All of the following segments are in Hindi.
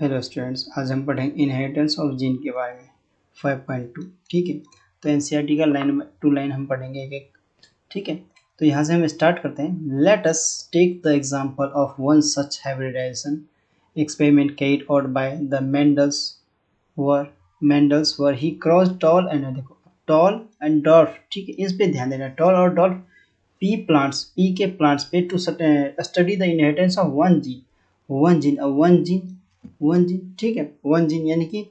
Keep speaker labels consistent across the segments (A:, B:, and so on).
A: हेलो स्टूडेंट्स, आज हम पढ़ेंगे इनहेरिटेंस ऑफ जीन के बारे में 5.2। ठीक है, तो एनसीईआरटी का लाइन टू लाइन हम पढ़ेंगे एक एक। ठीक है, तो यहाँ से हम स्टार्ट करते हैं। Let us take the example of one such hybridization experiment carried out by the Mendel's were he cross tall and, देखो टॉल एंड डॉर्फ। ठीक है, इस पे ध्यान देना। टॉल और डॉर्फ पी के प्लांट्स पे to study the inheritance of one gene. ठीक है, वन जीन यानी कि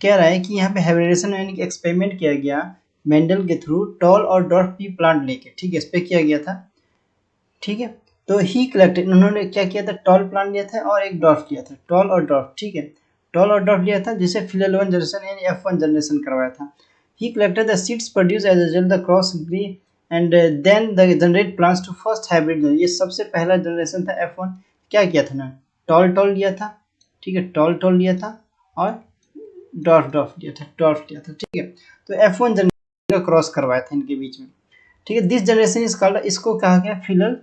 A: कह रहा है कि यहाँ पे हाइब्रिडेशन यानी कि एक्सपेरिमेंट किया गया मेंडल के थ्रू टॉल और डॉर्फ पी प्लांट लेके। ठीक है, इस पे किया गया था। ठीक है, तो ही कलेक्टेड, उन्होंने क्या किया था, टॉल प्लांट लिया था और एक डॉर्फ लिया था, टॉल और डॉर्फ। ठीक है, टॉल और डॉर्फ लिया था जिसे फिलल वन जनरेशन यानी F1 जनरेशन करवाया था। He collected the seeds produce as a result the cross grew and then the generate plants to first hybrid. ये सबसे पहला जनरेशन था F1। क्या किया था ना, टॉल टॉल लिया था। ठीक है, टॉल टॉल लिया था और डॉर्फ लिया था। ठीक है, तो F1 जनरेशन का क्रॉस करवाया था इनके बीच में। ठीक है, दिस जनरेशन इज कॉल्ड, इसको कहा गया फिलल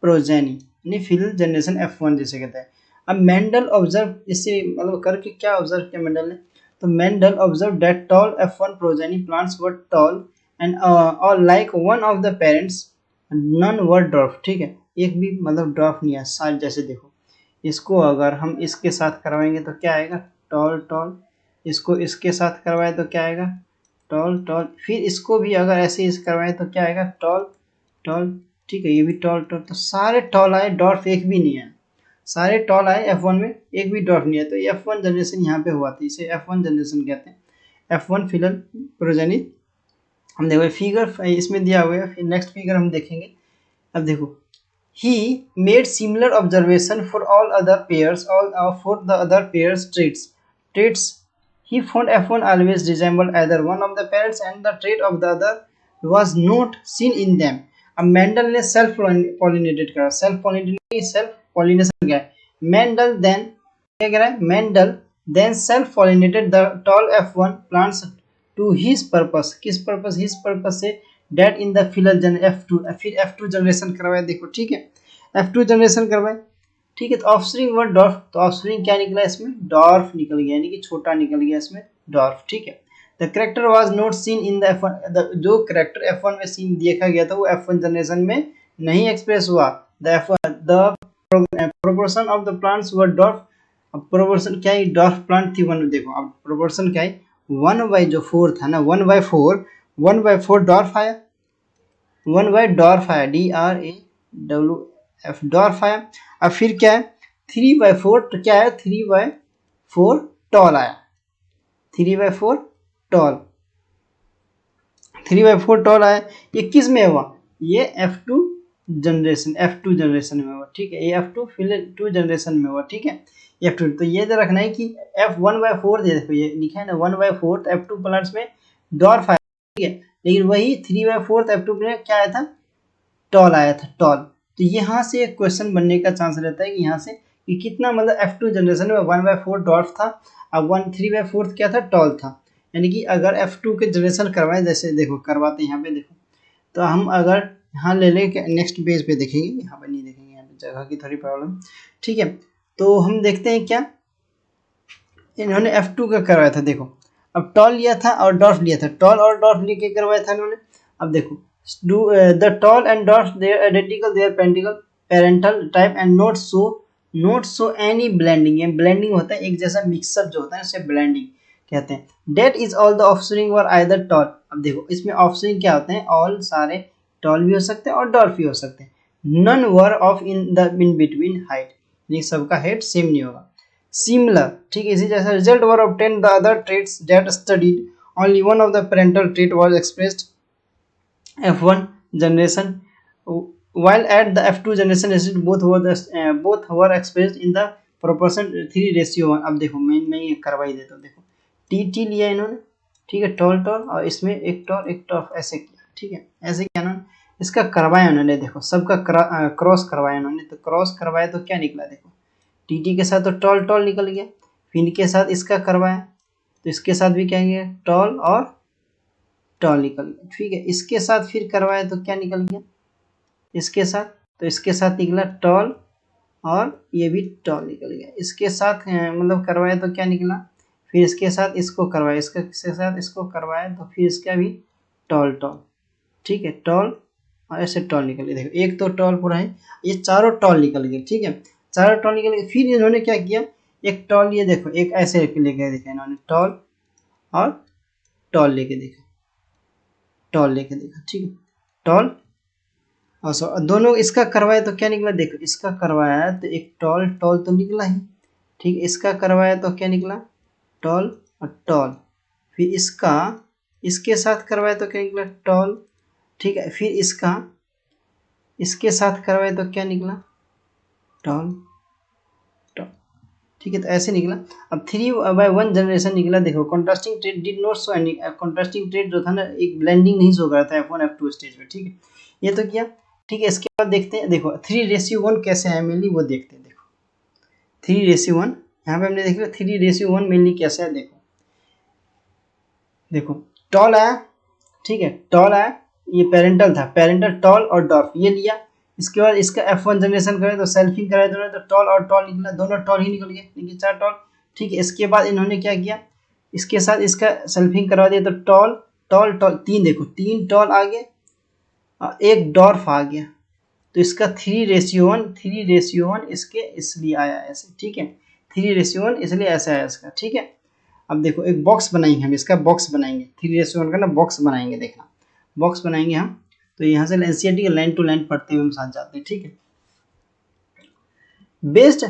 A: प्रोजेनी यानी फिलल जनरेशन F1 जिसे कहते हैं। अब मेंडल ऑब्जर्व, इससे मतलब करके क्या ऑब्जर्व किया मेंडल ने, तो Mendel observe that tall F1 progeny plants were tall and और like one of the parents, none were dwarf. ठीक है, एक भी मतलब ड्वार्फ नहीं है सारे। जैसे देखो, इसको अगर हम इसके साथ करवाएंगे तो क्या आएगा, टॉल टॉल। इसको इसके साथ करवाए तो क्या आएगा, टॉल टॉल। फिर इसको भी अगर ऐसे इस करवाए तो क्या आएगा, टॉल टॉल। ठीक है, ये भी टॉल टॉल। तो सारे टॉल आए, डॉर्फ एक भी नहीं है। सारे टॉल आए F1 में, एक भी डॉर्फ नहीं है। तो F1 जनरेशन यहाँ पे हुआ था, इसे F1 जनरेशन कहते हैं। F1 फिलल progeny. हम देखो फिगर इसमें दिया हुआ है, फिर नेक्स्ट फिगर हम देखेंगे। अब देखो, he made similar observation for all other pairs, for the other pairs traits. He found F1 always resembled either one of the parents and the trait of the other was not seen in them. अब मेंडल ने सेल्फ पॉलिनेटेड करा, सेल्फ पॉलिनेशन किया। मेंडल देन क्या कह रहा है, Mendel then self pollinated the tall F1 plants to his purpose. किस पर्पस, हिज पर्पस से डेट इन द फिलल जन F2, फिर F2 जनरेशन करवाया। देखो ठीक है, F2 जनरेशन करवाए। ठीक है, तो ऑफस्प्रिंग वर्ड डॉर्फ, तो ऑफस्प्रिंग क्या निकला इसमें, डॉर्फ निकल गया यानी कि छोटा निकल गया इसमें, डॉर्फ। ठीक है, the character was not seen in the F1, जो करेक्टर F1 में सीन देखा गया था वो F1 जनरेशन में नहीं एक्सप्रेस हुआ। The proportion of the plants were dwarf. अब प्रोपोर्शन क्या है, डॉर्फ प्लांट थी वन। देखो अब प्रोपोर्शन क्या है, 1/4 था ना, 1/4 डॉर्फ आया, 1/डॉर्फ आया, DRAWF डॉर्फ आया। अब फिर क्या है, 3/4, तो क्या है, 3/4 टॉल आया, 3/4 टॉल, 3/4 टॉल आया। ये किस में हुआ, ये F2 जनरेशन में हुआ। ठीक है, ये F2 जनरेशन में हुआ। ठीक है, F2, तो ये तो रखना है कि F1/4, देखो ये लिखा है ना 1/4 F2 प्लांट्स में डॉर्फ आया। ठीक है, लेकिन वही 3/4 F2 में क्या आया था, टॉल आया था, टॉल। तो यहाँ से एक क्वेश्चन बनने का चांस रहता है कि यहाँ से कि कितना मतलब F2 जनरेशन में 1/4 डॉर्फ था, अब 3/4 क्या था, टॉल था। यानी कि अगर F2 के जनरेशन करवाए, जैसे देखो करवाते हैं यहाँ पे, देखो तो हम अगर यहाँ ले लें, नेक्स्ट पेज पे देखेंगे, यहाँ पे नहीं देखेंगे, यहाँ पे जगह की थोड़ी प्रॉब्लम। ठीक है, तो हम देखते हैं क्या इन्होंने F2 का करवाया था। देखो अब टॉल लिया था और डॉर्फ लिया था, टॉल और डॉर्फ लेके करवाया था इन्होंने। अब देखो, the tall and dwarf they are identical, they are parental type and not so any blending। ये blending होता है एक जैसा मिक्सअप जो होता है उसे blending कहते हैं। That is all the offspring were either tall। अब देखो इसमें offspring क्या होते हैं, all सारे tall भी हो सकते हैं और dwarf भी हो सकते हैं। None were of in between height, यानी सबका height सेम नहीं होगा। Similar, ठीक है, इसी जैसा result were obtained the other traits that studied only one of the parental trait was expressed F1 generation, while at the F2 generation both were expressed in the proportion 3:1। अब देखो मैं ये करवा ही देता हूँ। देखो टी लिया इन्होंने, ठीक है, टॉल टॉल, और इसमें एक टॉल ऐसे किया। ठीक है, ऐसे किया इन्होंने, इसका करवाया उन्होंने। देखो सबका क्रॉस करवाया उन्होंने, तो क्रॉस करवाया तो क्या निकला, देखो टी के साथ तो टॉल टॉल निकल गया, फिर इनके साथ इसका करवाया तो इसके साथ भी क्या गया, टॉल और टॉल निकल गया। ठीक है, इसके साथ फिर करवाया तो क्या निकल गया, इसके साथ, तो इसके साथ निकला टॉल और ये भी टॉल निकल गया। इसके साथ मतलब करवाया तो क्या निकला, फिर इसके साथ इसको करवाया, इसके साथ इसको करवाया तो फिर इसका भी टॉल टॉल, ठीक है, टॉल और ऐसे टॉल निकल गया। देखो एक तो टॉल पूरा है, ये चारों टॉल निकल गए, ठीक है, चारों टॉल निकल गए। फिर इन्होंने क्या किया, एक टॉल, ये देखो एक ऐसे लेके देखा इन्होंने, टॉल और टॉल लेके देखा, टॉल लेके देखा, ठीक है, टॉल और दोनों इसका करवाया तो क्या निकला, देखो इसका करवाया तो एक टॉल टॉल तो निकला ही, ठीक है, इसका करवाया तो क्या निकला, टॉल और टॉल, फिर इसका इसके साथ करवाया तो क्या निकला, टॉल, ठीक है, फिर इसका इसके साथ करवाए तो क्या निकला, टॉल टॉल, ठीक है, तो ऐसे निकला। अब 3/1 जनरेशन निकला। देखो contrasting trade did not show any, contrasting trade जो था ना, एक ब्लेंडिंग नहीं शो कर रहा था F1 F2 स्टेज पे, ठीक है, ये तो किया, ठीक है। इसके बाद देखते हैं, देखो 3:1 कैसे है मेनली वो देखते हैं। देखो 3:1 यहाँ पे हमने देख लिया, 3:1 मेनली कैसे है, देखो देखो टॉल आया, ठीक है, टॉल आया, ये पेरेंटल था, पेरेंटल टॉल और डॉर्फ ये लिया। इसके बाद इसका F1 जनरेशन करें तो सेल्फिंग कराए दोनों, तो टॉल और टॉल निकला, दोनों टॉल ही निकल गए, देखिए 4 टॉल, ठीक है। इसके बाद इन्होंने क्या किया, इसके साथ इसका सेल्फिंग करवा दिया तो टॉल टॉल टॉल, 3 देखो 3 टॉल आ गए और एक डॉर्फ आ गया, तो इसका 3:1 इसके इसलिए आया ऐसे, ठीक है, 3:1 इसलिए ऐसा आया इसका, ठीक है। अब देखो एक बॉक्स बनाएंगे हम, इसका बॉक्स बनाएंगे 3:1 का ना, बॉक्स बनाएंगे, देखना बॉक्स बनाएंगे हम। तो यहाँ से एनसीईआरटी का लाइन टू लाइन पढ़ते हुए हम साथ जाते हैं, ठीक है। Based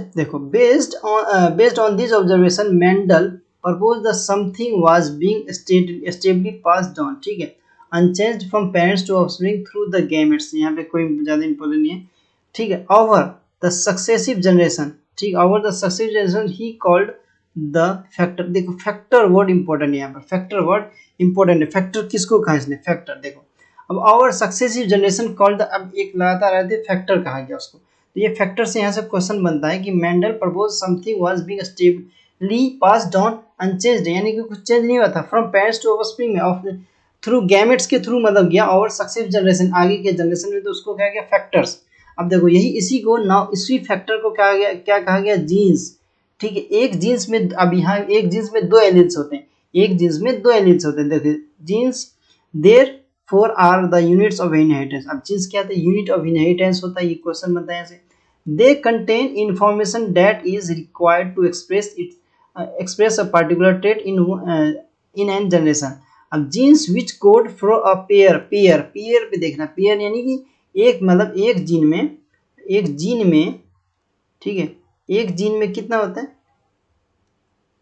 A: on this observation Mendel propose the something was being stably passed on, ठीक है, unchanged from parents to offspring through the gametes, यहाँ पे कोई ज़्यादा इंपॉर्टेंट नहीं है, ठीक है, ओवर द सक्सेसिव जनरेशन, ठीक, over the successive generation he called the factor. देखो फैक्टर वर्ड इंपॉर्टेंट है यहाँ पर, फैक्टर वर्ड इंपॉर्टेंट है। फैक्टर किसको कहा इसने, फैक्टर, देखो अब आवर सक्सेसिव जनरेशन कॉल्ड, अब एक लगातार रहते फैक्टर कहा गया उसको, तो ये फैक्टर से यहाँ से क्वेश्चन बनता है कि Mendel propose something was being stably passed on unchanged, यानी कि कुछ चेंज नहीं हुआ था, फ्रॉम पेरेंट्स टू ऑफस्प्रिंग में, ऑफ थ्रू गैमेट्स के थ्रू मतलब गया, और सक्सेसिव जनरेशन आगे के जनरेशन में, तो उसको क्या गया फैक्टर्स। अब देखो यही इसी को नाउ इसी फैक्टर को क्या गया, क्या कहा गया, जीन्स, ठीक है। एक जीन्स में, अब यहाँ एक जीन्स में 2 एलील्स होते हैं, एक जीन्स में 2 एलील्स होते हैं, देखिए genes there 4 are the units of inheritance. अब जीन्स क्या होता है, यूनिट ऑफ इनहेरिटेंस होता है, ये क्वेश्चन बनता है ऐसे। They contain information that is required to express a particular trait in an generation. अब genes which code from a pair, pair पे देखना, पेयर यानी कि एक मतलब एक जीन में, ठीक है, एक जीन में कितना होता है,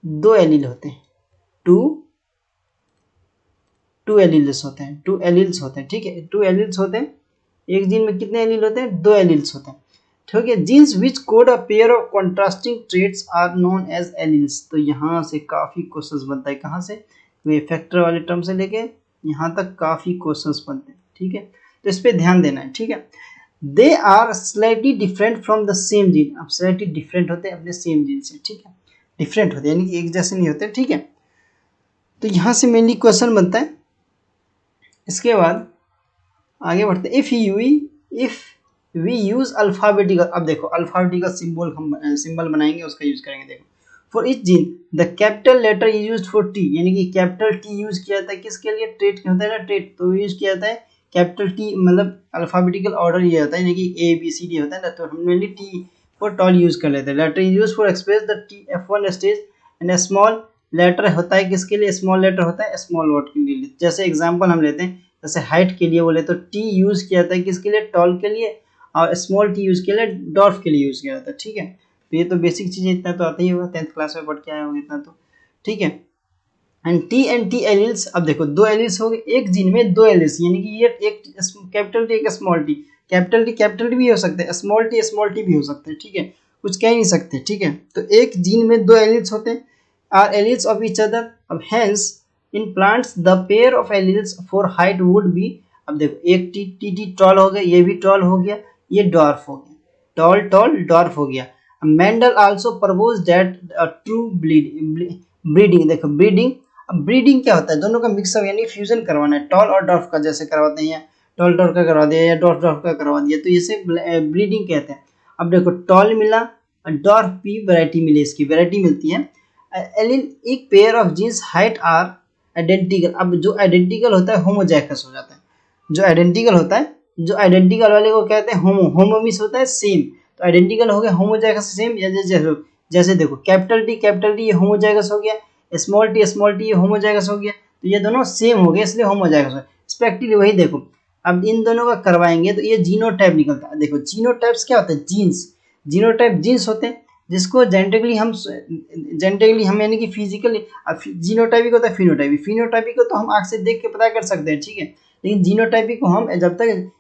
A: 2 एलील होते हैं, टू एलील्स होते हैं, 2 एलील्स होते हैं, ठीक है, 2 एलील्स होते हैं, एक जीन में कितने एलील होते हैं, 2 एलील्स होते हैं, ठीक है। Genes which code a pair of contrasting traits are known as alleles. तो यहाँ से काफ़ी क्वेश्चंस बनता है, कहाँ से, तो ये फैक्टर वाले टर्म से लेके यहाँ तक काफ़ी क्वेश्चंस बनते हैं, ठीक है, तो इस पर ध्यान देना है, ठीक है। They are slightly different from the same gene, अब स्लाइटली डिफरेंट होते हैं अपने सेम जीन से, ठीक है, डिफरेंट होते हैं यानी कि एक जैसे नहीं होते, ठीक है। तो यहाँ से मेनली क्वेश्चन बनता है। इसके बाद आगे बढ़ते, इफ वी यूज अल्फाबेटिकल, अब देखो अल्फाबेटिकल सिंबल हम सिंबल बनाएंगे, उसका यूज करेंगे। देखो for each gene the capital letter is used for T, यानी कि कैपिटल टी यूज किया जाता है किसके लिए, ट्रेट होता है ना, ट्रेट, तो यूज किया जाता है कैपिटल टी, मतलब अल्फाबेटिकल ऑर्डर ये होता है, यानी कि ABCD होता है ना, तो हम mainly T for tall use कर लेते हैं। Letter is use for express the T F1 stage and small letter होता है किसके लिए, स्मॉल लेटर होता है स्मॉल वर्ड के लिए। जैसे एग्जाम्पल हम लेते हैं, जैसे हाइट के लिए बोले तो टी यूज किया जाता है किसके लिए, टॉल के लिए, और स्मॉल टी यूज किया जाता है डॉर्फ के लिए यूज किया जाता है, ठीक है। तो ये तो बेसिक चीजें, इतना तो आता ही होगा, 10th क्लास में पढ़ के आए होंगे इतना तो, ठीक है। एंड टी एलिल्स, अब देखो 2 एलिल्स हो गए, एक जीन में 2 एलिल्स, यानी कि ये एक कैपिटल टी एक स्मॉल टी, कैपिटल टी भी हो सकते हैं, स्मॉल टी भी हो सकते हैं, ठीक है, कुछ कह नहीं सकते, ठीक है। तो एक जीन में 2 एलिल्स होते हैं, are alleles of each other. अब hence in plants the pair of alleles for height would be, अब देखो एक टी टॉल हो गया, ये भी टॉल हो गया, ये डॉर्फ हो गया, टॉल डॉर्फ हो गया। Mendel also propose that true breeding, देखो ब्रीडिंग क्या होता है, दोनों का मिक्सअप यानी फ्यूजन करवाना है, टॉल और डॉर्फ का जैसे करवाते हैं, या टॉल डॉर्फ का करवा दिया या डॉर्फ का करवा दिया, तो इसे ब्रीडिंग कहते हैं। अब देखो टॉल मिला, डॉर्फ पी वैरायटी मिली, इसकी वैरायटी मिलती है। एलिन एक pair of genes height are identical. अब जो आइडेंटिकल होता है होमोजाइगस हो जाता है, जो आइडेंटिकल होता है, जो आइडेंटिकल वाले को कहते हैं होमो, होमो मीन्स होता है सेम, तो आइडेंटिकल हो गया होमोजाइगस सेम। जैसे देखो कैपिटल टी ये होमोजाइगस हो गया, स्मॉल टी ये होमोजाइगस हो गया, तो ये दोनों सेम हो गए इसलिए होमोजाइगस हो। स्पेक्टिवली वही देखो, अब इन दोनों का करवाएंगे तो ये जीनोटाइप निकलता है। देखो जीनोटाइप्स क्या होता है, जीन्स, जीनोटाइप जीन्स होते हैं जिसको जेनेटिकली हम यानी कि फिजिकली, जीनोटाइपिक होता है फिनोटाइपिक, फिनोटाइपिक को तो हम आँख से देख के पता कर सकते हैं, ठीक है, लेकिन जीनोटाइपिक को हम जब तक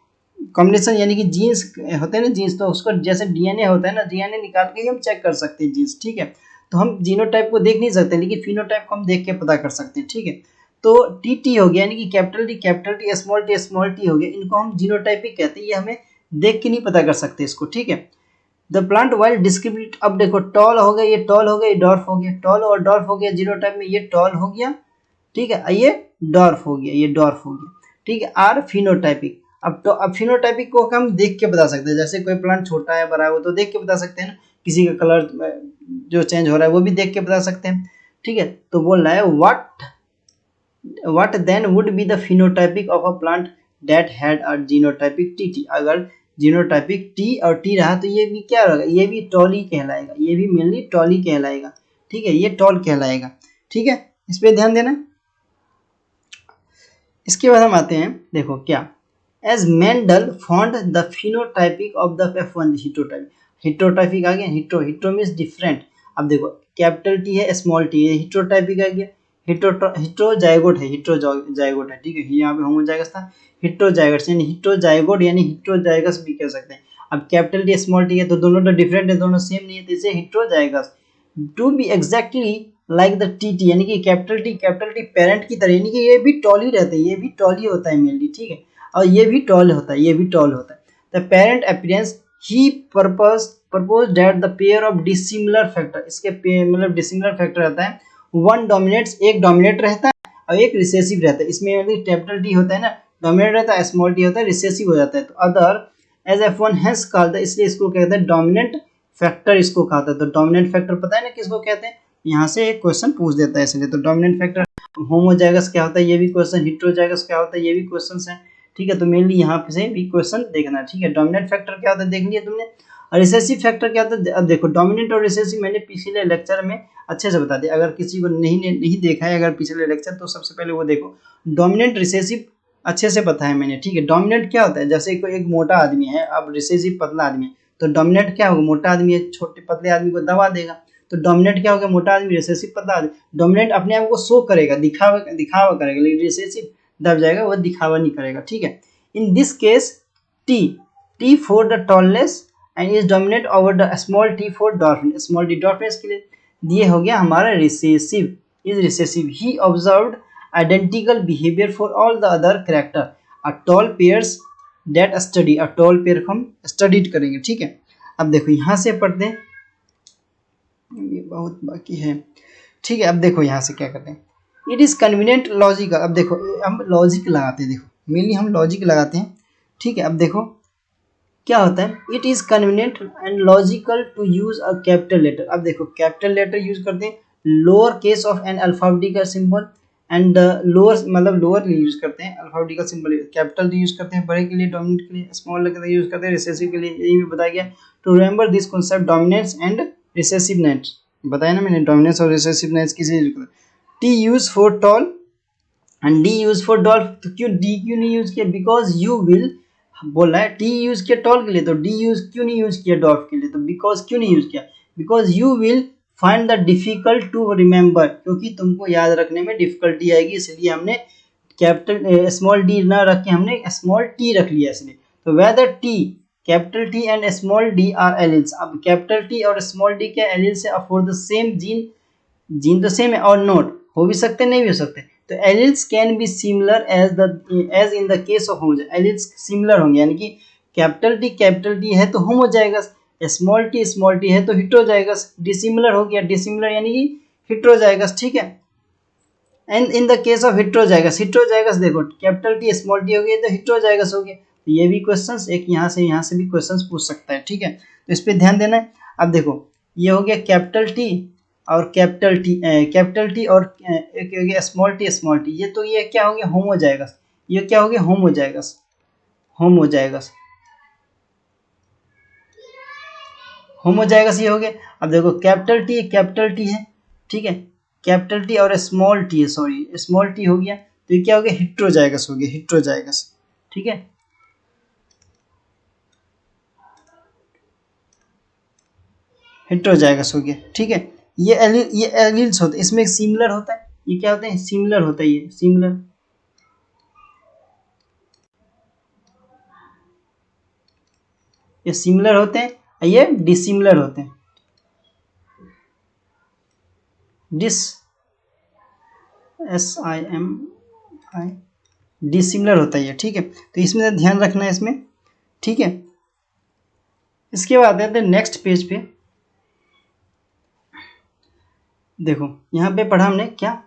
A: कॉम्बिनेशन यानी कि जीन्स होते हैं ना, जीन्स, तो उसको जैसे डीएनए होता है ना, डीएनए निकाल के ही हम चेक कर सकते हैं जीन्स, ठीक है, तो हम जीनोटाइप को देख नहीं सकते लेकिन फिनोटाइप को हम देख के पता कर सकते हैं, ठीक है। तो टी हो गया यानी कि कैपिटल टी स्मॉल टी हो गया, इनको हम जीनोटाइपिक कहते हैं, ये हमें देख के नहीं पता कर सकते इसको, ठीक है। द प्लांट वाइल डिस्क्रिमिनेट, अब देखो टॉल हो गया, ये टॉल हो गया, ये डॉर्फ हो गया, टॉल और डॉर्फ हो गया जीनोटाइप में, ये टॉल हो गया, ठीक है, ये डॉर्फ हो गया, ये डॉर्फ हो गया, ठीक है। आर फिनोटाइपिक, अब फिनोटाइपिक को हम देख के बता सकते हैं, जैसे कोई प्लांट छोटा है बड़ा है वो तो देख के बता सकते हैं ना, किसी का कलर जो चेंज हो रहा है वो भी देख के बता सकते हैं, ठीक है। तो बोल रहा है what then would be the phenotypic of a plant that had a genotypic tt। अगर जीनोटाइपिक टी और टी रहा तो ये भी क्या रहेगा, ये भी टॉल ही कहलाएगा, ये भी मेनली टॉल ही कहलाएगा, ठीक है, ये टॉल कहलाएगा, ठीक है, इस पे ध्यान देना। इसके बाद हम आते हैं, देखो क्या, as Mendel found the phenotypic of the F1 heterotypic, heterotypic आ गया, हिटो मीन्स डिफरेंट। अब देखो कैपिटल टी है स्मॉल टी है, हिटोटाइपिक आ गया, हिटोजाइगोट है, हिटोजाइगोट है, ठीक है, यहाँ पे होमोजाइगस था, हिटोजाइगस यानी हिटोजाइगोट यानी हिटोजाइगस भी कह सकते हैं। अब कैपिटल टी स्मॉल टी है तो दोनों तो डिफरेंट है, दोनों सेम नहीं है, तो इसे heterozygous. To be exactly like the T यानी कि कैपिटल टी पेरेंट की तरह, यानी कि ये भी टॉल ही रहते हैं, ये भी टॉल ही होता है मेनली, ठीक है, और ये भी टॉल होता है, ये भी टॉल होता है। The parent appearance he propose that the pair of dissimilar factor, इसके मतलब डिसिमिलर फैक्टर रहता है, वन डोमिनेट्स, एक डोमिनेट रहता है और एक रिसेसिव रहता है, इसमें मतलब कैपिटल टी होता है ना, डोमिनेट रहता है, स्मॉल टी होता है, रिसेसिव हो जाता है, तो other as F1 has called, इसलिए इसको कहते हैं डोमिनेंट फैक्टर, इसको कहता है। तो डोमिनेंट फैक्टर पता है ना किसको कहते हैं, यहाँ से एक क्वेश्चन पूछ देता है इसलिए, तो डोमिनेंट फैक्टर। होमोजाइगस क्या होता है ये भी क्वेश्चन, हिटरोजाइगस क्या होता है ये भी क्वेश्चन है, ठीक है, तो मेनली यहाँ से भी क्वेश्चन देखना, ठीक है। डोमिनेंट फैक्टर क्या होता है देख लिया तुमने, और रिसेसिव फैक्टर क्या होता है, अब देखो डोमिनेंट और रिसेसिव मैंने पिछले लेक्चर में अच्छे से बता दिया, अगर किसी को नहीं देखा है अगर पिछले लेक्चर, तो सबसे पहले वो देखो, डोमिनेंट रिसेसिव अच्छे से पता है मैंने, ठीक है। डोमिनेंट क्या होता है, जैसे कोई एक मोटा आदमी है, अब रिसेसिव पतला आदमी है, तो डोमिनेंट क्या होगा, मोटा आदमी है छोटे पतले आदमी को दबा देगा, तो डोमिनेंट क्या होगा, मोटा आदमी, रिसेसिव पतला आदमी। डोमिनेंट अपने आप को शो करेगा, दिखावा करेगा, लेकिन रिसेसिव दब जाएगा, वो दिखावा नहीं करेगा, ठीक है। In this case T for the tallness and is dominate over the small T for dwarfness, small T dwarfness के लिए ये हो गया हमारा recessive, is recessive. He observed identical behavior for all the other character a tall pairs that study, a tall pair को हम स्टडीड करेंगे, ठीक है। अब देखो यहाँ से पढ़ते हैं, ये बहुत बाकी है, ठीक है। अब देखो यहाँ से क्या करते हैं, इट इज कन्वीनियंट लॉजिकल, अब देखो हम लॉजिक लगाते हैं, देखो मेनली हम लॉजिक लगाते हैं, ठीक है। अब देखो क्या होता है, it is convenient and logical to use a capital letter. अब देखो कैपिटल लेटर यूज करते हैं, lower case of an alphabetical symbol and lower मतलब लोअर यूज करते हैं, अल्फाबेटिकल सिंबल कैपिटल यूज करते हैं बड़े के लिए, डोमिनेंट के लिए, स्मॉल के लिए यूज करते हैं, रिसेसिव के लिए, यही भी बताया गया। To remember this concept dominance and recessiveness, बताया ना मैंने, डोमिनेंस और रिसेसिवनेस किसे यूज करते हैं, T use for tall and D use for Dolph. तो क्यों डी क्यों नहीं यूज किया, बिकॉज यू विल, बोल रहा है टी यूज किया टॉल के लिए, तो डी यूज क्यों नहीं यूज किया डॉल्फ के लिए, तो बिकॉज क्यों नहीं यूज किया, because you will find the difficult to remember, क्योंकि तुमको याद रखने में डिफिकल्टी आएगी, इसलिए हमने कैपिटल स्मॉल डी ना रख के हमने स्मॉल टी रख लिया इसलिए। तो whether T, capital T and small D are alleles, अब कैपिटल टी और स्मॉल डी क्या एलिल्स है फॉर द सेम जीन तो सेम है, और नोट हो भी सकते नहीं भी हो सकते, तो alleles can be similar as in the case of homozygous, alleles similar होंगे, यानी कि कैपिटल टी है तो होमोजाइगस, स्मॉल टी है तो हिटरोजाइगस, डिसिमिलर हो गया, डिसिमिलर यानी कि हिटरोजाइगस, ठीक है। And in the case of heterozygous देखो कैपिटल टी स्मॉल टी हो गया तो हिटरोजाइगस हो गया, तो ये भी क्वेश्चंस एक यहाँ से भी क्वेश्चंस पूछ सकता है, ठीक है। तो इस पर ध्यान देना है। अब देखो ये हो गया कैपिटल टी और कैपिटल टी और एक हो गया स्मॉल टी, ये तो ये क्या हो गया होमोजाइगस, ये क्या हो गया होमोजाइगस, होमोजाइगस ये हो गया। अब देखो कैपिटल टी है, ठीक है, कैपिटल टी और स्मॉल टी है, सॉरी स्मॉल टी हो गया, तो ये क्या हो गया हेट्रोजाइगस हो गया, हेट्रोजाइगस, ठीक है। हेट्रोजाइगस हो गया, ठीक है। ये एलील्स होते हैं, इसमें सिमिलर होता है, ये क्या होता है सिमिलर होता है, ये सिमिलर, ये सिमिलर होते हैं, ये डिसिमिलर होते हैं, SIMI डिसिमिलर होता है ये, ठीक है। तो इसमें ध्यान रखना है इसमें, ठीक है। इसके बाद आते हैं नेक्स्ट पेज पे, देखो यहाँ पे पढ़ा हमने क्या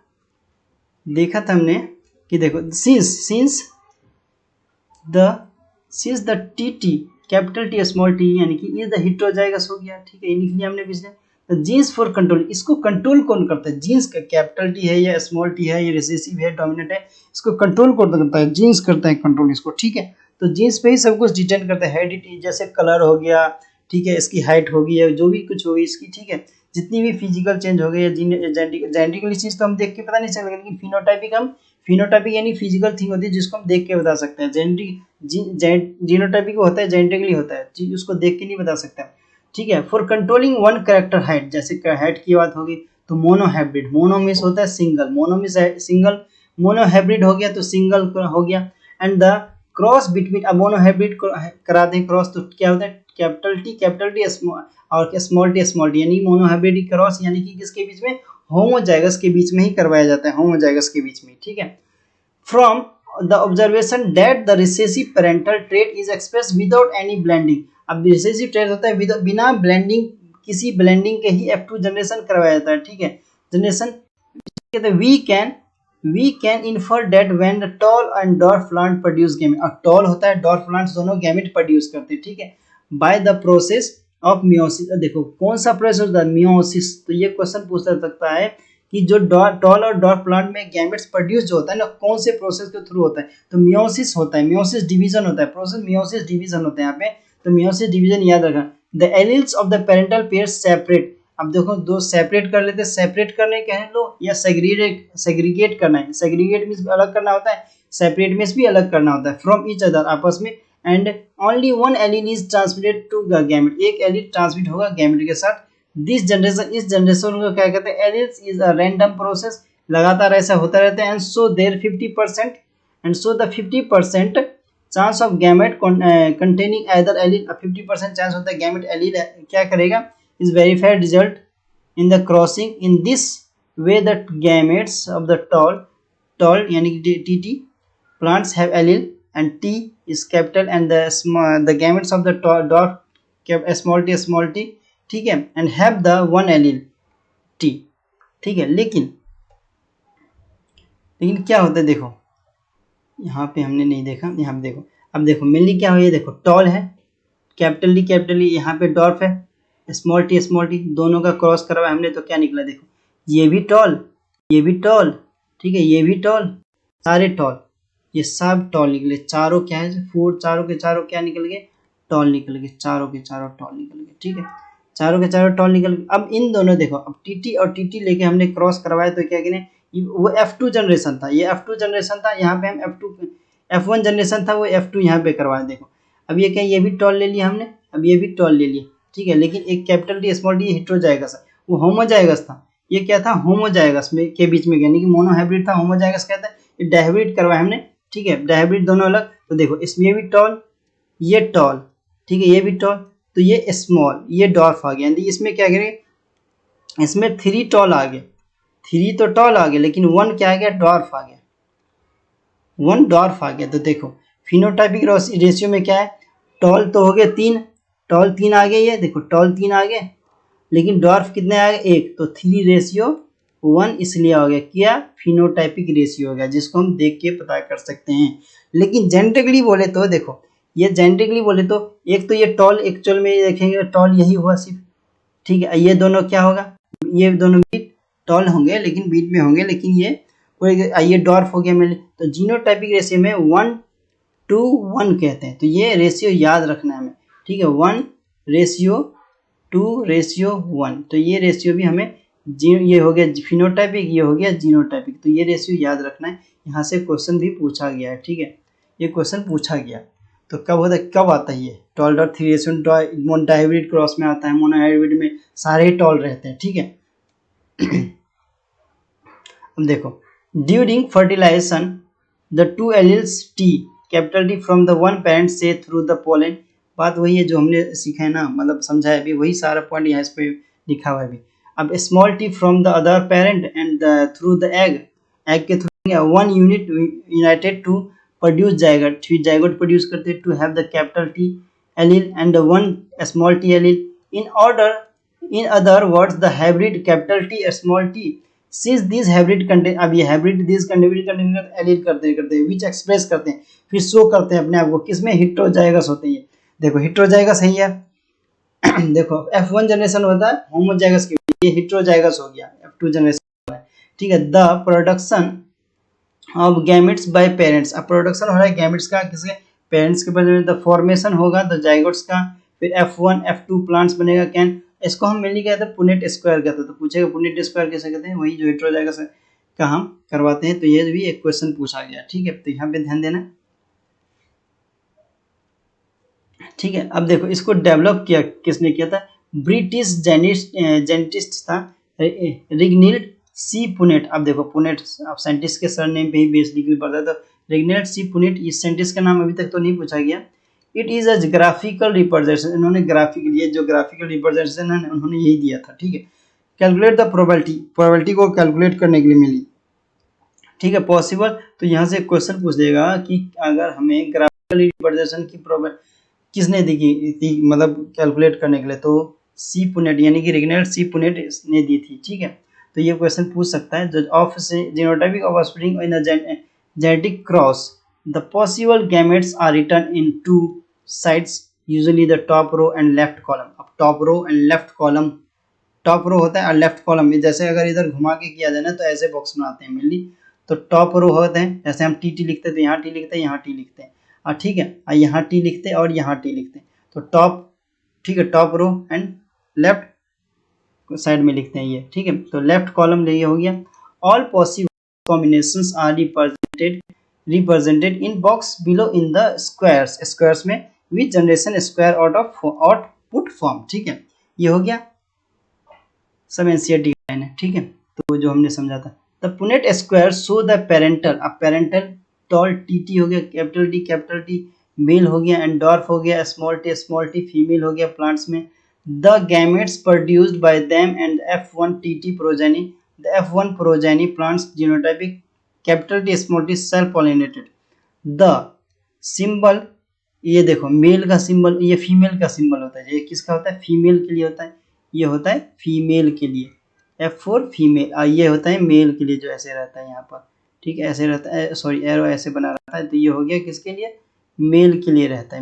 A: देखा था हमने कि देखो since the T capital T small T यानी कि ये द हेट्रोजाइगस हो गया, ठीक है, ये लिख लिया हमने पिछले। तो जीन्स फॉर कंट्रोल, इसको कंट्रोल कौन करता है, जीन्स का कैपिटल टी है या स्मॉल टी है, ये रिसेसिव है डोमिनेंट है, इसको कंट्रोल कौन करता है, जीन्स करता है कंट्रोल इसको, ठीक है। तो जीन्स पे ही सब कुछ डिटेक्ट करता है, हेरिडिटी जैसे कलर हो गया, ठीक है, इसकी हाइट होगी या जो भी कुछ होगी इसकी, ठीक है, जितनी भी फिजिकल चेंज हो गई या जेनेटिकली चीज तो हम देख के पता नहीं चलेगा, लेकिन फिनोटाइपिक यानी फिजिकल थिंग होती है जिसको हम देख के बता सकते हैं। जीनोटाइपिक होता है जेनेटिकली होता है, उसको देख के नहीं बता सकते, ठीक है। For controlling one character height, जैसे हाइट की बात होगी तो मोनोहाइब्रिड, मोनोमिस होता है सिंगल, मोनोमिस सिंगल, मोनोहाइब्रिड हो गया तो सिंगल हो गया। एंड द क्रॉस बिटवीन, अब मोनोहाइब्रिड करा दें क्रॉस तो क्या होता है कैपिटल टी और स्मॉल टी यानी मोनोहाइब्रिड क्रॉस यानी कि किसके बीच में होमोजाइगस के बीच में ही करवाया जाता है, होमोजाइगस के बीच में, ठीक है। From the observation that the recessive parental trait is express without any blending, अब रिसेसिव ट्रेट होता है बिना ब्लेंडिंग, किसी ब्लेंडिंग के ही F2 जनरेशन करवाया जाता है, ठीक है, generation. We can infer that when the tall and dwarf plant produce gamete, और टॉल होता है डॉर्फ प्लांट्स दोनों गैमेट प्रोड्यूस करते हैं, ठीक है, by the process of meiosis. देखो कौन सा प्रोसेस होता है मियोसिस, तो ये क्वेश्चन पूछ सकता है कि जो टॉल और डॉर्फ प्लांट में गैमेट्स प्रोड्यूस जो होता है ना कौन से प्रोसेस के थ्रू होता है, तो मियोसिस होता है, मियोसिस डिवीजन होता है, प्रोसेस मियोसिस डिवीजन होता है यहाँ पे, तो मियोसिस डिवीजन याद रखना। The alleles of the parental pair separate, अब देखो दो सेपरेट कर लेते हैं, सेपरेट करने कह लो या सेग्रीगेट करना है, सेग्रीगेट मींस अलग करना होता है, सेपरेट मींस भी अलग करना होता है, फ्रॉम ईच अदर आपस में। And only one allele is transmitted to the gamete, एक एलील ट्रांसमिट होगा गैमेट के साथ। दिस जनरेशन, इस जनरेशन को क्या कहते हैं alleles is a random process, लगातार ऐसा होता रहता है। And so there 50% and so the 50% chance of gamete containing either allele, 50% chance होता है गैमेट एलील क्या करेगा is verified result in the crossing. In this way the gametes of the tall यानी कि TT plants have allele and T is capital and the gametes of the dwarf small t, ठीक है, and have the one allele T, ठीक है। लेकिन क्या होता है देखो यहाँ पे हमने नहीं देखा, यहाँ पे देखो, अब देखो मेनली क्या हो, ये देखो टॉल है कैपिटल E, यहाँ पे डॉर्फ है स्मॉल टी दोनों का क्रॉस करवाया हमने तो क्या निकला देखो, ये भी टॉल ठीक है, ये भी टॉल, सारे टॉल, ये सब टॉल निकले, चारों क्या है चारों के चारों क्या निकल गए टॉल निकल गए, चारों के चारों टॉल निकल गए, ठीक है, चारों के चारों टॉल निकल गए। अब इन दोनों देखो, अब टीटी और टीटी लेके हमने क्रॉस करवाया तो क्या करें, वो F2 जनरेशन था, ये F2 जनरेशन था, यहाँ पे हम F1 जनरेशन था, वो F2 यहाँ पे करवाए। देखो अब ये क्या, ये भी टॉल ले लिया हमने, अब ये भी टॉल ले लिया, ठीक है, लेकिन एक capital T small T heterozygous है, वो होमोजाइगस था, ये क्या था होमोजाइगस में के बीच में, यानी कि मोनोहाइब्रिड था, होमोजाइगस कहता है, ये डायहाइब्रिड करवाया हमने, ठीक है, डायहाइब्रिड दोनों अलग। तो देखो इसमें ये भी टॉल, ये टॉल, ठीक है, ये भी टॉल, तो ये स्मॉल, ये डॉर्फ आ गया, यानी इसमें क्या करें, इसमें 3 टॉल आ गए, 3 तो टॉल आ गए, लेकिन 1 क्या आ गया डॉर्फ आ गया, 1 डॉर्फ आ गया। तो देखो फिनोटाइपिक रेशियो में क्या है, टॉल तो हो गए 3, टॉल 3 आ गए, ये देखो टॉल 3 आ गए, लेकिन डॉर्फ कितने आ गए 1, तो 3:1 इसलिए हो गया, क्या फिनोटाइपिक रेशियो हो गया, जिसको हम देख के पता कर सकते हैं। लेकिन जेनेटिकली बोले तो देखो ये जेनेटिकली बोले तो एक तो ये टॉल एक्चुअल में ये देखेंगे टॉल यही हुआ सिर्फ, ठीक है। ये दोनों क्या होगा, ये दोनों भी टॉल होंगे लेकिन बीच में होंगे, लेकिन ये डॉर्फ हो गया मेरे। तो जीनोटाइपिक रेशियो में 1:1 कहते हैं, तो ये रेशियो याद रखना है हमें, ठीक है। 1:2:1, तो ये रेशियो भी हमें ये हो गया फिनोटाइपिक, ये हो गया जीनोटाइपिक, तो ये रेशियो याद रखना है। यहाँ से क्वेश्चन भी पूछा गया है, ठीक है, ये क्वेश्चन पूछा गया। तो कब आता है ये टॉल डॉट 3:1 डायहाइब्रिड क्रॉस में आता है, मोनोहाइब्रिड में सारे ही टॉल रहते हैं, ठीक है। अब देखो, during fertilization the 2 alleles T capital T from the one parent से थ्रू द पोलन, बात वही है जो हमने सीखा है ना, मतलब समझा है अभी, वही सारा पॉइंट यहाँ इस पे लिखा हुआ है अभी। अब small t from the other parent and through the egg के through 1 unit united to produce zygote, फिर जाइगोट प्रोड्यूस करते to have the capital T allele and 1 small t allele. In other words the hybrid capital T small t since these hybrid contain, अब ये हाइब्रिड दिस कंट्रीब्यूट एलील करते हैं विच एक्सप्रेस करते हैं, फिर शो करते हैं अपने आप को किसमें, हेटेरोजाइगस होते हैं। देखो हेटेरोजाइगस है यार, देखो F1 जनरेशन होता है होमोजाइगस के, ये हेटेरोजाइगस हो गया, F2 जनरेशन है, ठीक है। The production of gametes bye parents, अब प्रोडक्शन हो रहा है गैमेट्स का किसके, पेरेंट्स के बदले, द फॉर्मेशन होगा द जाइगोट्स का, फिर F1 F2 प्लांट्स बनेगा। कैन, इसको हम मेनली कहते हैं पुनेट स्क्वायर कहते हैं, तो पूछेगा पुनेट स्क्वायर कैसे कहते हैं, वही जो हेटेरोजाइगस का हम करवाते हैं। तो ये भी एक क्वेश्चन पूछा गया, ठीक है, तो यहाँ पे ध्यान देना, ठीक है। अब देखो इसको डेवलप किया किसने किया था, ब्रिटिश जेनेटिस्ट था रिग्निल्ड सी पुनेट। अब देखो पुनेट, अब साइंटिस्ट के सरनेम पे ही बेसिकली पड़ता है, तो रिग्निल्ड सी पुनेट, इस साइंटिस्ट का नाम अभी तक तो नहीं पूछा गया। It is a graphical representation, इन्होंने ग्राफिकल, ये जो ग्राफिकल रिप्रेजेंटेशन है उन्होंने यही दिया था, ठीक है। कैलकुलेट द प्रोबेबिलिटी को कैलकुलेट करने के लिए मिली, ठीक है, पॉसिबल। तो यहाँ से क्वेश्चन पूछ देगा कि अगर हमें ग्राफिकल रिप्रेजेंटेशन की प्रोबेबिलिटी किसने दी मतलब कैलकुलेट करने के लिए, तो सी पुनेट यानी कि रिग्नेल्ड सी पुनेट ने दी थी, ठीक है। तो ये क्वेश्चन पूछ सकता है, of genotypic of offspring in genetic cross the possible gametes are written in 2 sides usually the top row and left column. अब top row and left column, top row होता है और लेफ्ट कॉलम में, जैसे अगर इधर घुमा के किया जाए ना तो ऐसे बॉक्स बनाते हैं मेनली, तो टॉप रो होते हैं, जैसे हम टी लिखते हैं तो यहाँ टी लिखते हैं, यहाँ टी लिखते हैं, और ठीक है, यहाँ टी लिखते हैं और यहाँ टी लिखते हैं, तो टॉप, ठीक है, top row and left side में लिखते हैं ये, ठीक है। तो लेफ्ट कॉलम ये हो गया। All possible combinations are represented in box below in the squares में which generation square output form, ठीक है। ये हो गया सब एनसीईआरटी लाइन है, ठीक है, तो जो हमने समझा था। The Punnett square show the parental, अब पेरेंटल टॉल टी हो गया, कैपिटल टी मेल हो गया, एंड डॉर्फ हो गया, स्मॉल टी फीमेल हो गया प्लांट्स में। The gametes produced by them and F1 T progeny, the F1 progeny plants genotypic, capital T small T self pollinated. The symbol, ये देखो मेल का सिंबल, ये फीमेल का सिंबल होता है, ये किसका होता है, फीमेल के लिए होता है, ये होता है फीमेल के लिए, F4 फीमेल, ये होता है मेल के लिए जो ऐसे रहता है यहाँ पर, ठीक है, ऐसे रहता है, सॉरी एरो ऐसे बना रहता है, तो ये हो गया किसके लिए, मेल के लिए रहता है,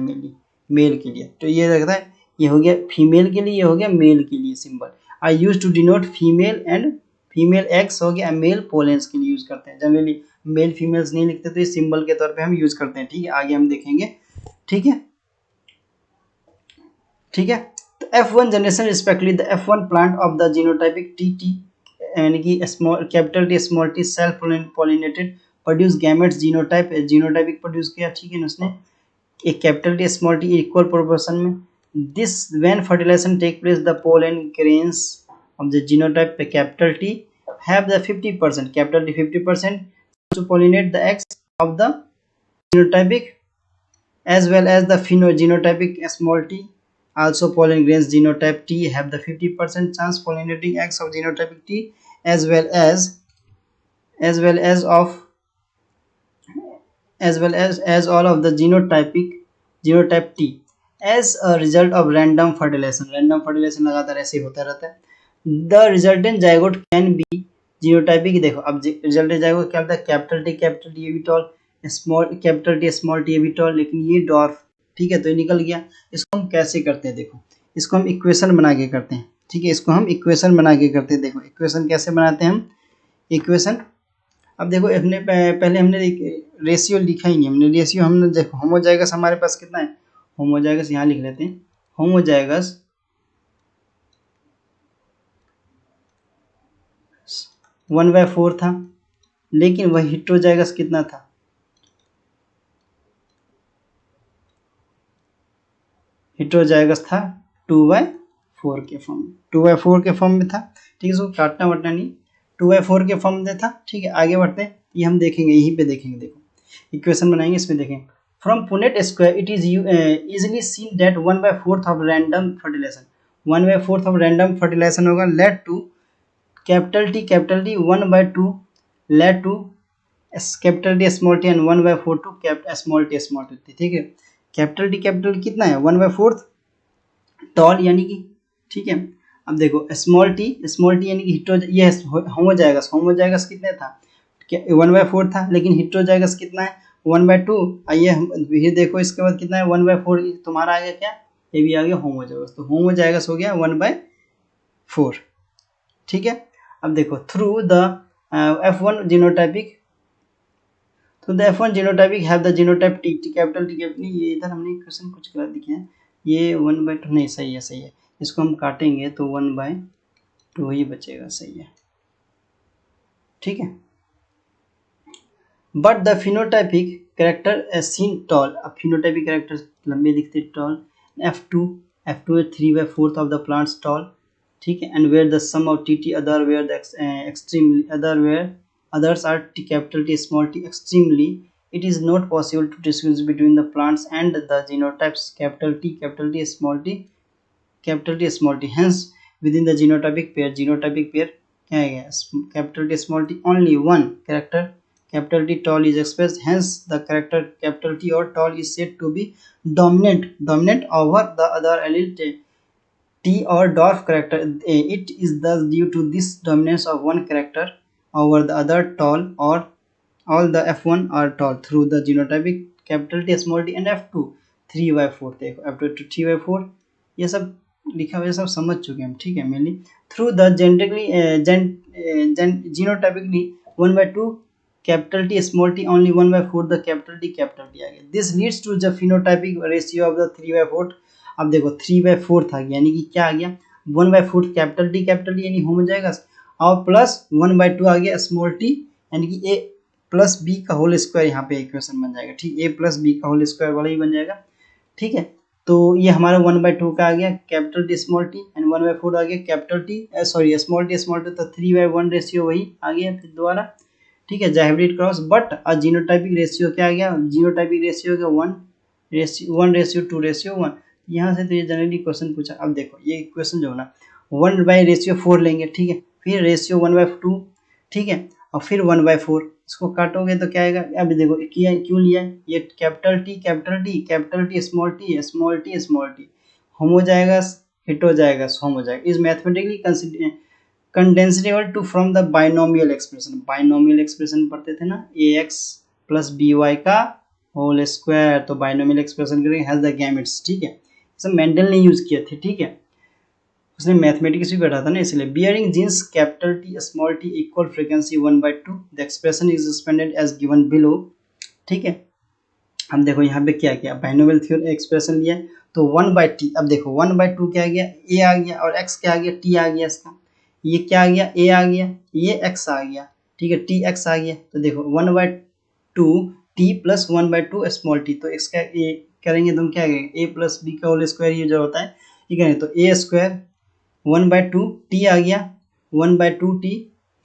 A: मेल के लिए, तो ये रहता है, ये हो गया फीमेल के लिए, ये हो गया मेल के लिए symbol. I use to denote female and female X हो गया, मेल पोलेंस के लिए यूज करते हैं, जनरली मेल फीमेल्स नहीं लिखते, तो ये सिंबल के तौर पे हम यूज करते हैं, ठीक है, आगे हम देखेंगे, ठीक है, ठीक है। तो F1 generation respectively the F1 plant of the genotypic T यानी कि small capital T small T self pollinated produce gametes genotypic produce किया, ठीक है, उसने एक capital T small T equal proportion में। This when fertilization take place the pollen grains of the genotype capital T have the 50%, capital T 50% to pollinate the eggs of the genotypic as well as the phenotypic small t. Also pollen grains genotype T have the 50% chance pollinating eggs of genotypic T as well as all of the genotype T as a result of random fertilization. Random fertilization लगातार ऐसे होता रहता है. The resultant zygote can be genotypic, देखो अब रिजल्टेंट zygote क्या होता है, कैपिटल टी ये भी tall, small capital T small T ये भी टॉल, लेकिन ये डॉर्फ, ठीक है, तो ये निकल गया। इसको हम कैसे करते हैं, देखो इसको हम इक्वेशन बना के करते हैं, ठीक है, इसको हम इक्वेशन बना के करते हैं। देखो इक्वेशन कैसे बनाते हैं हम, इक्वेशन, अब देखो हमने पहले हमने रेशियो लिखा ही नहीं, हमने रेशियो, हमने देखो होमोजाइगस हमारे पास कितना है, होमोजाइगस यहाँ लिख लेते हैं, होमोजाइगस 1/4 था, लेकिन वह हेटेरोजाइगस कितना था, हेटेरोजाइगस था 2/4 के फॉर्म में, 2/4 के फॉर्म में था, ठीक है, इसको काटना वटना नहीं, 2/4 के फॉर्म में था, ठीक है। आगे बढ़ते हैं, ये हम देखेंगे, यहीं पे देखेंगे, देखो इक्वेशन बनाएंगे, इसमें देखेंगे, from Punnett square it is easily seen that 1/4 of random fertilization, 1/4 of random fertilization होगा let to capital T 1/2 let to capital T small T and 1/4 to small T, ठीक है। कैपिटल टी कितना है 1/4 टॉल यानी कि, ठीक है। अब देखो स्मॉल टी यानी कि ये होमोजाइगस कितने था, 1/4 था, लेकिन हेटेरोजाइगस कितना है 1/2। आइए हम फिर देखो इसके बाद कितना है 1/4, तुम्हारा आ गया क्या, ये भी आ गया होमोजाइगस, तो होमोजाइगस हो गया 1/4, ठीक है। अब देखो थ्रू द F1 जीनोटाइपिक, तो the F1 genotypic have the genotype T capital नहीं, ये इधर हमने क्वेश्चन कुछ गलत दिखे हैं, ये 1/2 नहीं, सही है, इसको हम काटेंगे तो 1/2 ही बचेगा, सही है, ठीक है। But the phenotypic character seen tall, अब फिनोटाइपिक कैरेक्टर लंबे दिखते टॉल, F2 है 3/4 ऑफ द प्लांट्स टॉल, ठीक है, and where the sum of T other where the extremely other where others are capital T small t extremely, it is not possible to distinguish between the plants and the genotypes capital T small t capital T small t, hence within the genotypic pair क्या है capital T small t only one character capital T tall is expressed, hence the character capital T or tall is said to be dominant over the other allele T or dwarf character. It is thus due to this dominance of one character over the other tall or all the F1 are tall through the genotypic capital T small t and F2 3/4, देखो F2 3/4 ये सब लिखा हुआ सब समझ चुके हैं हम, ठीक है। Mainly through the genotypically 1/2 capital T small t only 1/4 the capital T आ गया, this leads to the phenotypic ratio of the 3/4। अब देखो 3/4 था यानी कि क्या आ गया 1/4 कैपिटल टी यानी होमोजाइगस, और प्लस 1/2 आ गया स्मॉल टी यानी कि ए प्लस बी का होल स्क्वायर, यहाँ पे इक्वेशन बन जाएगा, ठीक, ए प्लस बी का होल स्क्वायर वाला ही बन जाएगा, ठीक है। तो ये हमारा 1/2 का आ गया capital T small T and 1/4 आ गया capital T sorry small T, तो 3/1 रेशियो वही आ गया फिर दोबारा, ठीक है, hybrid cross. But genotypic ratio क्या आ गया, जीनोटाइपिक रेशियो का 1:2:1, यहाँ से तो ये जनरली क्वेश्चन पूछा। अब देखो ये क्वेश्चन जो है ना 1/4 लेंगे, ठीक है, फिर रेशियो 1/2, ठीक है, और फिर 1/4, इसको काटोगे तो क्या आएगा, अब देखो किया क्यों लिया है, ये capital T small T homozygous homozygous is mathematically condensable to from the binomial expression पढ़ते थे ना, ax + by का होल स्क्वायर, तो बाइनोमियल एक्सप्रेशन करेंगे हैज द गैमेट्स, ठीक है, सब मेंडल ने यूज किए थे, ठीक है, उसने मैथमेटिक्स भी पढ़ा था ना, इसलिए bearing genes capital T small T equal frequency 1/2 the expression is expanded as given below, ठीक है। हम देखो यहाँ पे क्या किया बाइनोमियल थ्योरम एक्सप्रेशन लिया, तो 1/t, अब देखो 1/2 क्या आ गया a आ गया, और x क्या आ गया t आ गया, इसका ये क्या आ गया a आ गया, ये x आ गया, ठीक है, tx आ गया, तो देखो 1/2 t + 1/2 स्मॉल टी, तो इसका a करेंगे तो हम क्या करेंगे a + b का होल स्क्वायर ये जो होता है, ठीक है, तो a² 1/2 t आ गया 1/2 t,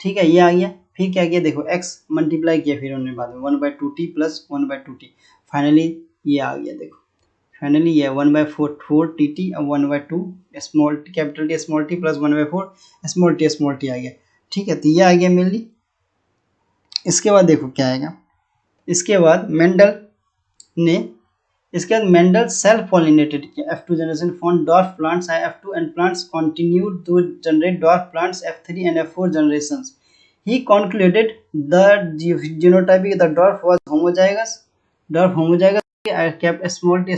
A: ठीक है, ये आ गया, फिर क्या किया देखो x मल्टीप्लाई किया फिर उन्होंने बाद में 1/2 t + 1/2 t, फाइनली ये आ गया, देखो फाइनली ये 1/4 tt और 1/2 small T capital T small T + 1/4 small T आ गया, ठीक है, तो ये आ गया मेनली। इसके बाद देखो क्या आएगा, इसके बाद मेंडल सेल्फ पॉलिनेटेड किया, F2 generation found dwarf plants है F2 and plants continued to generate dwarf plants F3 and F4 generations. He concluded the genotypic the dwarf was homozygous kept small t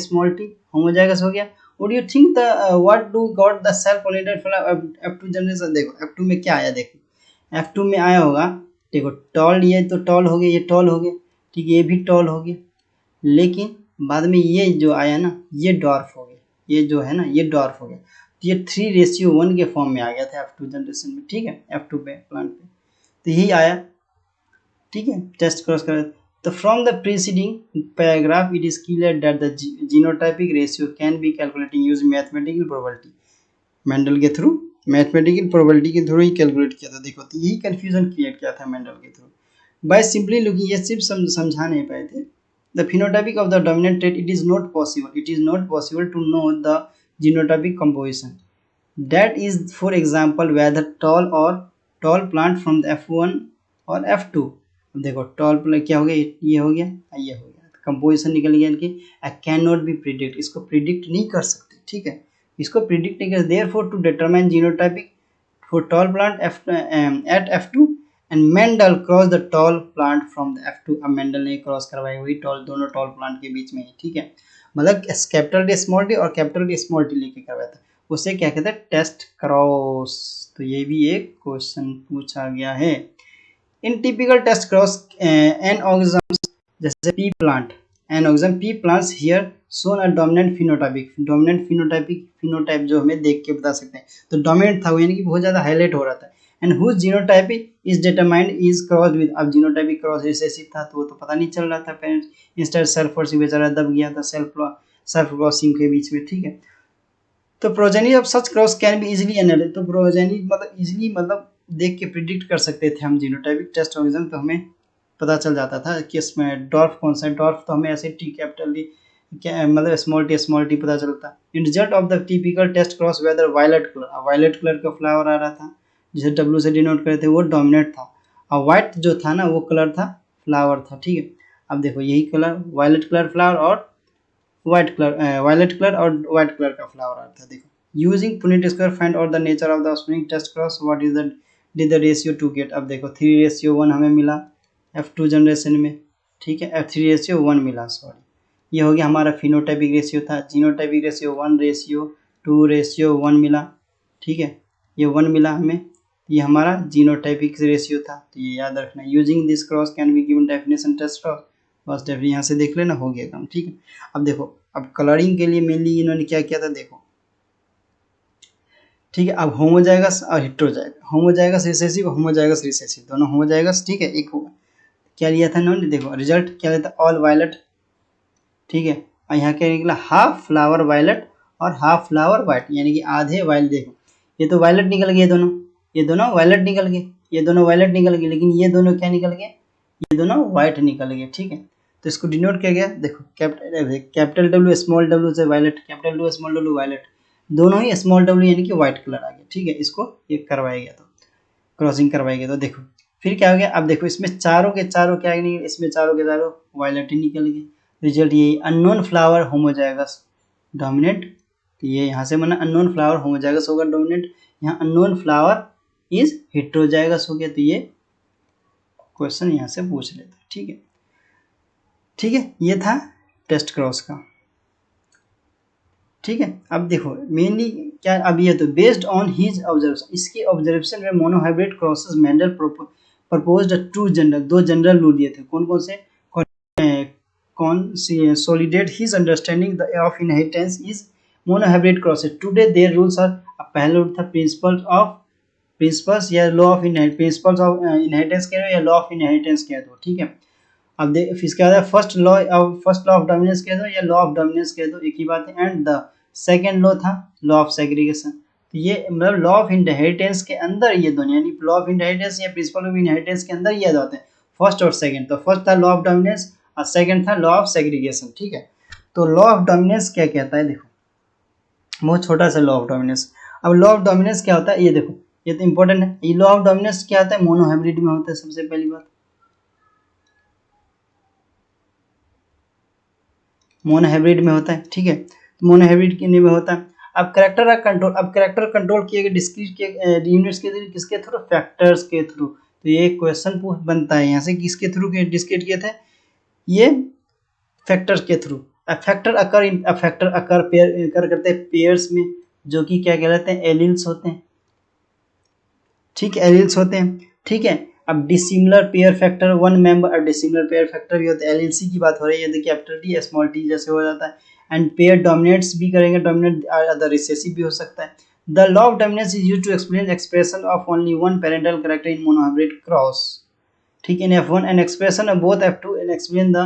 A: homozygous हो गया. Would you think the what do got the self pollinated flower F2 generation? देखो F2 में क्या आया, देखो F2 में आया होगा, देखो टॉल, ये तो टॉल हो गया, ये टॉल हो गया, ठीक है, ये भी टॉल हो गया, लेकिन बाद में ये जो आया ना, ये डॉर्फ हो गया, ये जो है ना ये डॉर्फ हो गया, तो ये 3:1 के फॉर्म में आ गया था F2 जनरेशन में, ठीक है, F2 पे प्लांट पे, तो यही आया, ठीक है, टेस्ट क्रॉस कर. तो from the preceding paragraph it is clear that the genotypic ratio can be calculating use mathematical probability. Mendel के थ्रू, मैथमेटिकल प्रोबेबिलिटी के थ्रू ही कैलकुलेट किया था. देखो तो यही कंफ्यूजन क्रिएट किया था मेंडल के थ्रू बाय सिंपली लुकिंग. ये सिर्फ समझा नहीं पाए थे. The phenotypic of the dominant trait, it is not possible to know the genotypic composition. That is, for example, whether tall plant from the F1 और F2. अब देखो tall plant क्या हो गया, ये हो गया, ये हो गया, कंपोजिशन निकल गया इनकी. कैन नॉट बी प्रिडिक्ट, इसको प्रिडिक्ट नहीं कर सकते, ठीक है, इसको प्रिडिक्ट नहीं कर. Therefore to determine genotypic for tall plant at F2 and Mendel cross the tall plant from the F2. अब मेंडल ने क्रॉस करवाई हुई टॉल, दोनों टॉल प्लांट के बीच में ही, ठीक है, मतलब कैपिटल डी स्मॉल टी और कैपिटल डी स्मॉल टी लेके करवाया था, उसे क्या कहते हैं, टेस्ट क्रॉस. तो ये भी एक क्वेश्चन पूछा गया है. In typical test cross an organisms जैसे pea plant, an organism pea plants here shown a dominant phenotype जो हमें देख के बता सकते हैं, तो डोमिनेंट था वो, यानी कि बहुत ज्यादा हाईलाइट हो रहा था. And whose genotypic is determined is crossed with. अब जीनोटाइपिक क्रॉस रिसेसिव था तो वो तो पता नहीं चल रहा था पेरेंट्स, इंस्टेड सेल्फ क्रॉसिंग बेचारा दब गया था सेल्फ क्रॉसिंग के बीच में, ठीक है. तो progeny of such cross can be easily analyse. तो प्रोजेनी मतलब इजीली, मतलब देख के प्रिडिक्ट कर सकते थे हम जीनोटाइपिक टेस्ट ऑर्गेनिज्म, तो हमें पता चल जाता था कि इसमें डॉर्फ कौन सा है. डॉर्फ तो हमें ऐसे टी कैपिटल डी मतलब स्मॉल टी पता चलता. In result of the typical test cross whether violet colour का फ्लावर आ रहा था, जिसे W से डिनोट करे थे, वो डोमिनेट था, और व्हाइट जो था ना वो कलर था, फ्लावर था, ठीक है. अब देखो यही कलर वायलेट कलर फ्लावर और वाइट कलर का फ्लावर आ रहा था. देखो using Punnett square find out the nature of the spring test cross what is the did the ratio to get. अब देखो 3:1 हमें मिला F2 जनरेशन में, ठीक है, 3:1 मिला, सॉरी, ये हो गया हमारा फिनोटाइपिक रेशियो था. जीनोटाइपिक रेशियो 1:2:1 मिला, ठीक है, ये 1 मिला हमें, ये हमारा जीनोटाइपिक रेशियो था, तो ये याद रखना. Using this cross can be given definition test cross, बस डेफिनेशन यहाँ से देख लेना, हो गया काम, ठीक है. अब देखो, अब कलरिंग के लिए मेनली इन्होंने क्या किया था, देखो, ठीक है. अब होमोजाइगस और हेटेरोजाइगस, होमोजाइगस रिसेसिव दोनों होमोजाइगस, ठीक है. एक क्या लिया था इन्होंने, देखो रिजल्ट क्या लिया था, ऑल वायलेट, ठीक है, और यहाँ क्या निकला, हाफ फ्लावर वायलेट और हाफ फ्लावर व्हाइट, यानी कि आधे वायलेट. देखो ये तो वायलेट निकल गए, ये दोनों वायलेट निकल गए, ये दोनों वायलेट निकल गए, लेकिन ये दोनों क्या निकल गए, ये दोनों व्हाइट निकल गए, ठीक है. तो इसको डिनोट किया गया, देखो कैपिटल W स्मॉल w से violet, capital W small w violet, दोनों ही स्मॉल w यानी कि व्हाइट कलर आ गया, ठीक है. इसको ये करवाया गया, तो क्रॉसिंग करवाई गई. तो देखो फिर क्या हो गया, अब देखो इसमें चारों के चारों क्या निकले, इसमें चारों के चारों वायलेट ही निकल गए. रिजल्ट ये अननोन फ्लावर होमोजाइगस डोमिनेट, तो ये यहाँ से माना अननोन फ्लावर होमोजाइगस होगा डोमिनेट, यहाँ अननोन फ्लावर इज हेटेरोजाइगस हो गया. तो ये क्वेश्चन यहाँ से पूछ लेता, ठीक है, ठीक है. ये था टेस्ट क्रॉस का, ठीक है. अब देखो मेनली क्या, अब ये तो बेस्ड ऑन हिज ऑब्जर्वेशन, इसके ऑब्जर्वेशन में monohybrid crosses Mendel proposed two general, दो जनरल रूल दिए थे. कौन कौन से, consolidate his understanding of inheritance is monohybrid crosses. Today their rules are, पहला रूल था प्रिंसिपल्स या law of principles of inheritance कह दो या लॉ ऑफ इनहेरिटेंस कह दो, ठीक है. अब देख इसके बाद फर्स्ट लॉ ऑफ डोमिनेंस कह दो या लॉ ऑफ डोमिनेंस कह दो, एक ही बात है. एंड द सेकेंड लॉ था लॉ ऑफ सेग्रीगेशन. तो ये मतलब लॉ ऑफ इनहेरिटेंस के अंदर ये दोनों, यानी लॉ ऑफ इनहेरिटेंस या प्रिंसिपल ऑफ इनहेरिटेंस के अंदर ये आते हैं, फर्स्ट और सेकंड. तो फर्स्ट था लॉ ऑफ डोमिनेंस और सेकंड था लॉ ऑफ सेग्रीगेशन, ठीक है. तो लॉ ऑफ डोमिनेंस क्या कहता है, देखो बहुत छोटा सा लॉ ऑफ डोमिनेंस. अब लॉ ऑफ डोमिनेंस क्या होता है, ये देखो ये तो इंपॉर्टेंट है. ये लॉ ऑफ डोमिनेंस क्या होता है, मोनोहाइब्रिड में होता है, सबसे पहली बात मोनोहाइब्रिड में होता है, ठीक है. तो मोनोहाइब्रिड में होता है. अब कैरेक्टर कंट्रोल किए गए डिस्क्रीट के यूनिट्स के किसके थ्रू, फैक्टर्स के थ्रू. तो ये क्वेश्चन बनता है यहाँ से, किसके थ्रू डिस्क्रीट किए थे, ये फैक्टर्स के थ्रू. अफेक्टर अकर पेयर कर करते हैं पेयर्स में, जो कि क्या कहलाते हैं, एलिल्स होते हैं। ठीक है, एलिल्स होते हैं। ठीक है, अब dissimilar pair factor one member, अब डिसिमिलर पेयर फैक्टर भी होते हैं। एलएलसी की बात हो रही है, यदि कैपिटल टी स्मॉल टी जैसे हो जाता है। एंड पेयर डोमिनेट्स भी करेंगे, डोमिनेट अदर रिसेसिव भी हो सकता है। The law of dominance is used to explain expression of only one parental character in monohybrid cross. ठीक है, in F1 an expression of both F2 and explain the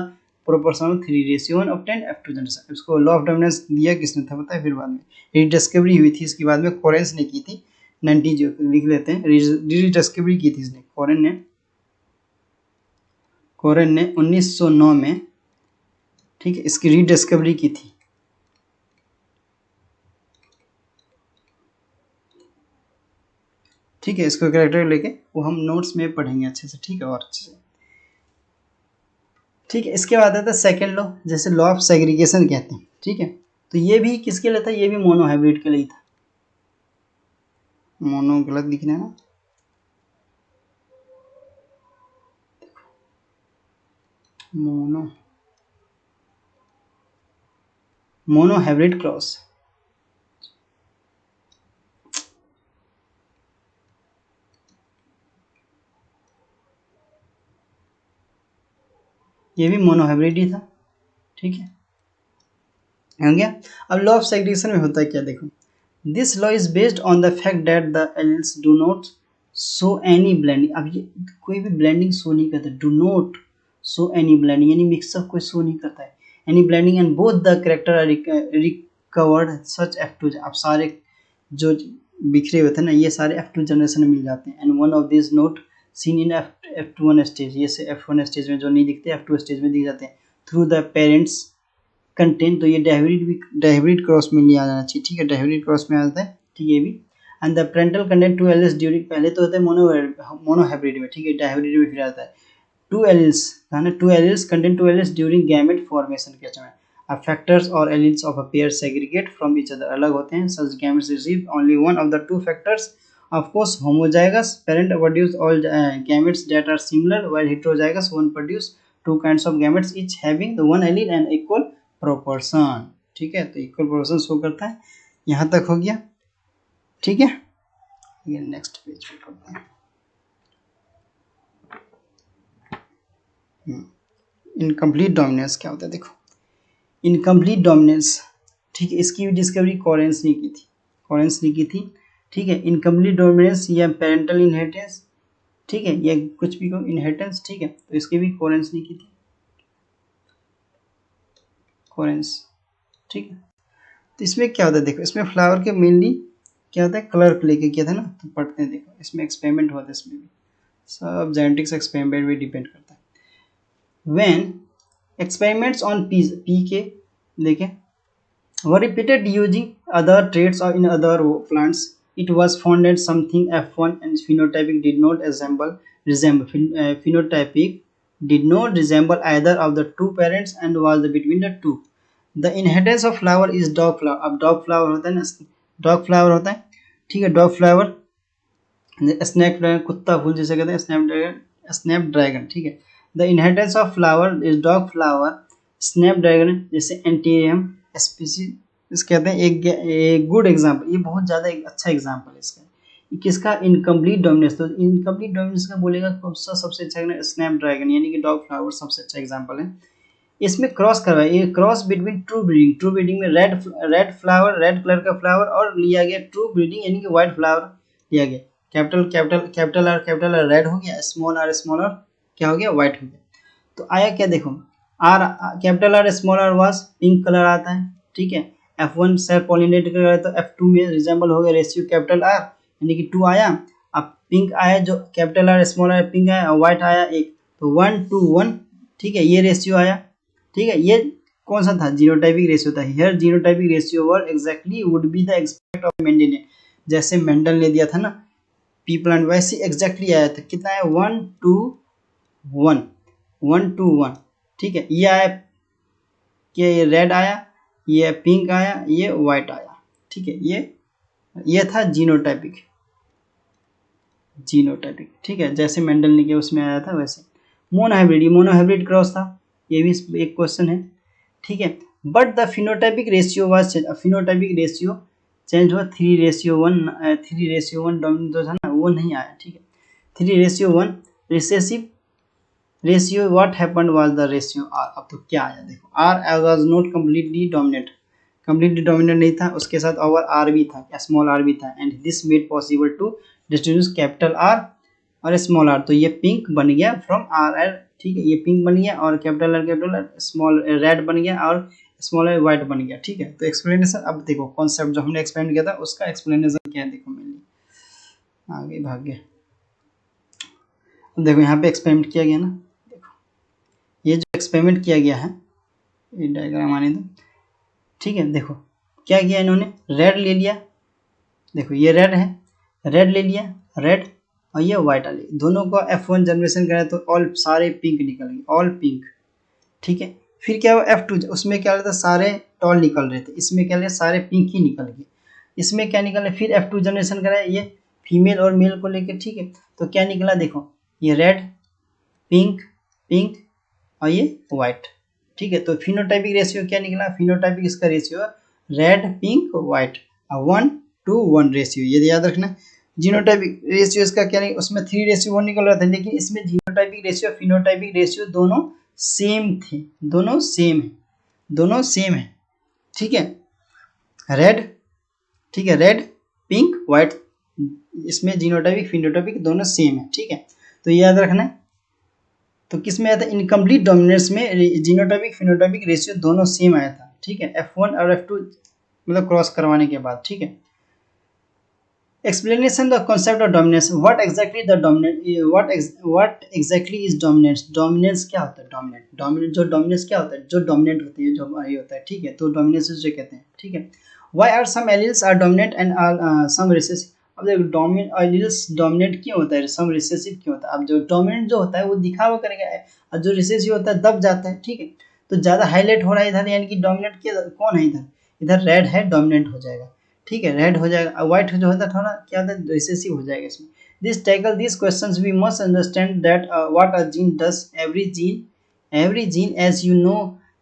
A: proportional 3:1 obtain F2 generation. इसको लॉ ऑफ डोमिनेंस दिया किसने था पता है, फिर बाद में रीडिस्कवरी हुई थी इसके बाद में, कोरेंस ने की थी। 90 जो लिख लेते हैं, रीडिस्कवरी की थी इसने, कोरेन ने 1909 में। ठीक है, इसकी रीडिस्कवरी की थी। ठीक है, इसको कैरेक्टर लेके वो हम नोट्स में पढ़ेंगे अच्छे से। ठीक है, और अच्छे से। ठीक है, इसके बाद आता है सेकेंड लॉ, जैसे लॉ ऑफ सेग्रीगेशन कहते हैं। ठीक है, तो ये भी किसके लिए था, ये भी मोनोहाइब्रिड के लिए था। मोनो गलत दिख रहा है ना, मोनोहाइब्रिड क्रॉस। ये भी मोनोहाइब्रिड ही था। ठीक है, हो गया। अब लॉ ऑफ सेग्रीगेशन में होता है क्या, देखो, this law is based on the fact that the alleles do not show any blending. अब ये कोई भी ब्लेंडिंग शो नहीं करता, do not show any blending यानी मिक्सअप कोई शो नहीं करता है, any blending and both the character are recovered such F2। अब सारे जो बिखरे हुए थे ना, ये सारे F2 जनरेशन में मिल जाते हैं। And one of this note seen in F1 stage, ये से F1 स्टेज में जो नहीं दिखते F2 स्टेज में दिख जाते हैं। थ्रू द पेरेंट्स कंटेंट, तो ये डायहाइब्रिड क्रॉस में नहीं आ जाना चाहिए। ठीक है, डायहाइब्रिड क्रॉस में आ जाता है। ठीक है, ये भी। And the parental content two alleles during, पहले तो होता है मोनोहाइब्रिड में। ठीक है, डायहाइब्रिड में फिर आता है टू एलिल्स, है ना, two alleles content two alleles during gamete formation के समय। अब फैक्टर्स और alleles of a pair segregate from each other, अलग होते हैं। Such gametes receive only one of the two factors. Of course homozygous parent produce all gametes that are similar, while heterozygous one produce two kinds of gametes each having the one allele and equal proportion. ठीक है, तो इक्वल प्रोपोर्शन शो करता है। यहाँ तक हो गया। ठीक है, नेक्स्ट पेज पे पढ़ते हैं। इनकम्प्लीट डोमिनेंस क्या होता है, देखो, इनकम्प्लीट डोमिनेंस। ठीक है, इसकी भी डिस्कवरी कोरेंस ने की थी, ठीक है, इनकम्प्लीट डोमिनेंस या पेरेंटल इनहेरिटेंस। ठीक है, या कुछ भी को इनहेरिटेंस। ठीक है, तो इसकी भी कोरेंस ने की थी, कोरेंस। ठीक है, तो इसमें क्या होता है, देखो, इसमें फ्लावर के मेनली क्या होता है, कलर को लेके किया था ना, तो पढ़ते हैं। देखो, इसमें एक्सपेरिमेंट हुआ था, इसमें भी सब जेनेटिक्स एक्सपेरिमेंट भी डिपेंड करता है। व्हेन एक्सपेरिमेंट्स ऑन पी के देखें were repeated using other traits or in other plants, it was found that something F1 and phenotypic did not phenotypic did not resemble either of the two parents and was between the two. The inheritance of flower is dog flower. अब dog flower होता है ना, dog flower होता है। ठीक है, dog flower, स्नैक कुत्ता फूल जिसे कहते हैं, स्नैपड्रैगन। ठीक है, the inheritance of flower is dog flower, Snapdragon जैसे एंटीरियम स्पीसीज, इस कहते हैं एक गुड एग्जांपल। ये बहुत ज़्यादा एक अच्छा एग्जांपल है इसका। किसका, इनकम्प्लीट डोमिनेंस। तो इनकम्प्लीट डोमिनेंस का बोलेगा कौन सा सबसे अच्छा, स्नैपड्रैगन यानी कि डॉग फ्लावर सबसे अच्छा एग्जांपल है। इसमें क्रॉस करवाया, ये क्रॉस बिटवीन ट्रू ब्रीडिंग में रेड फ्लावर, रेड कलर का फ्लावर, और लिया गया ट्रू ब्रीडिंग यानी कि व्हाइट फ्लावर लिया गया। कैपिटल आर रेड हो गया, स्मॉल आर क्या हो गया, व्हाइट हो गया। तो आया क्या, देखो, R capital R small R was pink colour आता है। ठीक है, F1 सेल्फ पॉलिनेट कर रहा है, तो F2 में रिजेंबल हो गया रेशियो कैपिटल आर यानी कि 2 आया। अब पिंक आया, जो capital R small R pink आया, और व्हाइट आया 1, तो 1:1। ठीक है, ये रेशियो आया। ठीक है, ये कौन सा था, जीनोटाइपिक रेशियो था। Here genotypic ratio were exactly would be the expect of Mendel ने, जैसे मेंडल ने दिया था ना पी प्लांट, वैसे एग्जैक्टली आया था। कितना है, 1:1। ठीक है, ये आया कि ये रेड आया, ये पिंक आया, ये व्हाइट आया। ठीक है, ये था जीनोटाइपिक। ठीक है, जैसे मेंडल ने किया उसमें आया था वैसे। मोनोहाइब्रिड क्रॉस था, ये भी एक क्वेश्चन है। ठीक है, but the phenotypic ratio was phenotypic ratio change हुआ 3:1 3:1 डोमिनेंट जो था ना वो नहीं आया, ठीक है। 3:1 recessive ratio what happened was the ratio R. अब तो क्या आया देखो, R was not completely dominate नहीं था, उसके साथ ओवर आर भी था, स्मॉल आर भी था, and this made possible to distribute capital R और स्मॉल आर। तो ये पिंक बन गया फ्रॉम आर आर, ठीक है, ये पिंक बन गया और कैपिटल आर स्मॉल रेड बन गया और स्मॉल आर व्हाइट बन गया, ठीक है। तो एक्सप्लेनेशन अब देखो, कॉन्सेप्ट जो हमने एक्सप्लेन किया था उसका एक्सप्लेनेशन क्या है देखो, मेनली आगे भाग गया। अब देखो यहाँ पे एक्सपेरिमेंट किया गया ना, देखो ये जो एक्सपेरिमेंट किया गया है, ये डायग्राम आने दो, ठीक है। देखो क्या किया इन्होंने, रेड ले लिया, देखो ये रेड है, रेड ले लिया, रेड, और ये व्हाइट वाली दोनों को F1 जनरेशन कराया तो ऑल सारे पिंक निकल गए, ऑल पिंक, ठीक है। फिर क्या हुआ F2, उसमें क्या रहता सारे टॉल निकल रहे थे, इसमें क्या रहे सारे पिंक ही निकल गए, इसमें क्या निकल रहा, फिर F2 जनरेशन कराया ये फीमेल और मेल को लेकर, ठीक है। तो क्या निकला देखो, ये रेड, पिंक, पिंक और ये व्हाइट, ठीक है। तो फिनोटाइपिक रेशियो क्या निकला, फिनोटाइपिक इसका ratio red pink white 1:1 ratio, ये याद रखना। जीनोटाइपिक रेशियो इसका क्या नहीं, उसमें 3:1 निकल रहा था, लेकिन इसमें जीनोटाइपिक रेशियो फिनोटाइपिक रेशियो दोनों सेम थे, दोनों सेम है, दोनों सेम है, ठीक है। रेड, ठीक है, रेड पिंक व्हाइट, इसमें जीनोटाइपिक फिनोटाइपिक दोनों सेम है, ठीक है। तो ये याद रखना है। तो किस में आया था, इनकम्प्लीट डोमिनेंस में जीनोटाइपिक फिनोटाइपिक रेशियो दोनों सेम आया था, ठीक है। F1 और F2 मतलब क्रॉस करवाने के बाद, ठीक है। Explanation the concept of dominance, what exactly the dominant, what exactly is dominance, dominance क्या होता है, डोमिनेंट जो डोमिनेंस क्या होता है, जो डोमिनेंट होती है, जो ये होता है, ठीक है। तो डोमिनेंस जो कहते हैं, ठीक है। Why are some alleles are dominant and are some recessive. अब देखो डोमिनेंट एलील्स डोमिनेंट क्यों होता है, सम रिसेसिव क्यों होता है। अब जो डोमिनेंट जो होता है वो दिखावा करेगा और जो रिसेसिव होता है दब जाता है, ठीक है। तो ज़्यादा हाईलाइट हो रहा है इधर, यानी कि डोमिनेंट कौन है इधर, इधर रेड है, डोमिनेंट हो जाएगा, ठीक है, रेड हो जाएगा। व्हाइट जो होता है थोड़ा क्या होता है, रिसेसिव हो जाएगा इसमें। This tackle this questions we must understand that what a gene does, every gene as you know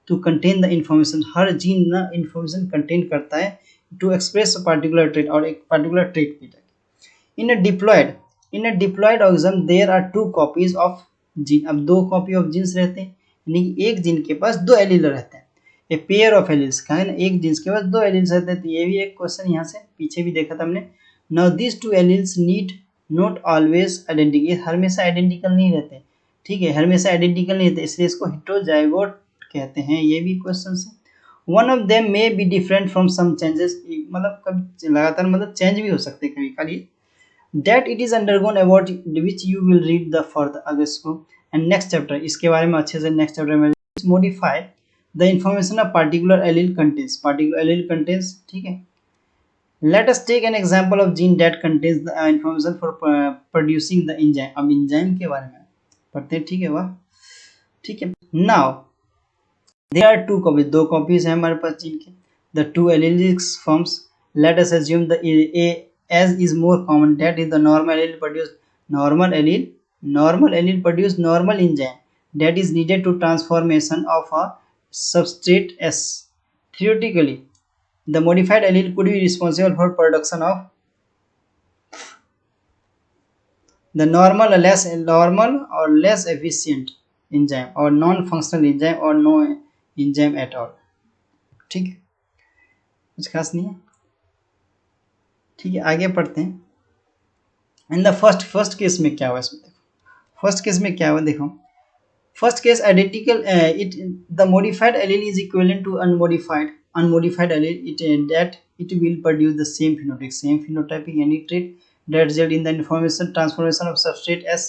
A: to contain the information, हर जीन ना इंफॉर्मेशन कंटेन करता है to express a particular trait, और एक पर्टिकुलर ट्रेट भी। In a diploid organism there are 2 copies of gene. अब 2 कॉपी ऑफ जीन्स रहते हैं, यानी कि एक जीन के पास 2 एलील रहते हैं, ए पेयर ऑफ एलील्स का है ना, एक जीन्स के पास 2 एलील्स रहते हैं। तो ये भी एक क्वेश्चन यहाँ से पीछे भी देखा था हमने। Now this 2 alleles need not always identical, हमेशा आइडेंटिकल नहीं रहते, ठीक है, हमेशा आइडेंटिकल नहीं रहते, इसलिए इसको हेटेरोजाइगोट कहते हैं। ये भी क्वेश्चन है। One of them may be different from some changes, मतलब कभी लगातार मतलब चेंज भी हो सकते हैं कभी कभी, that it is undergone about which you will read the further अगर इसको and next chapter, इसके बारे में अच्छे से next chapter में modify the information of particular allele contains, ठीक है। Let us take an example of gene that contains the information for producing the enzyme। अब enzyme के बारे में पढ़ते हैं, ठीक है, वाह, ठीक है। Now there are 2 copies, 2 copies है हमारे पास जीन के, the 2 allelic forms, let us assume the a as is more common, that is the normal allele produce normal enzyme that is needed to transformation of a substrate S. Theoretically the modified allele could be responsible for production of the normal or less efficient enzyme or non-functional enzyme or no enzyme at all, ठीक है, कुछ खास नहीं है, ठीक है। आगे पढ़ते हैं। इन द फर्स्ट केस में क्या हुआ, इसमें देखो फर्स्ट केस में क्या हुआ, देखो first case identical, it the modified allele is equivalent to unmodified allele, it that it will produce the same phenotypic any trait that result in the information transformation of substrate as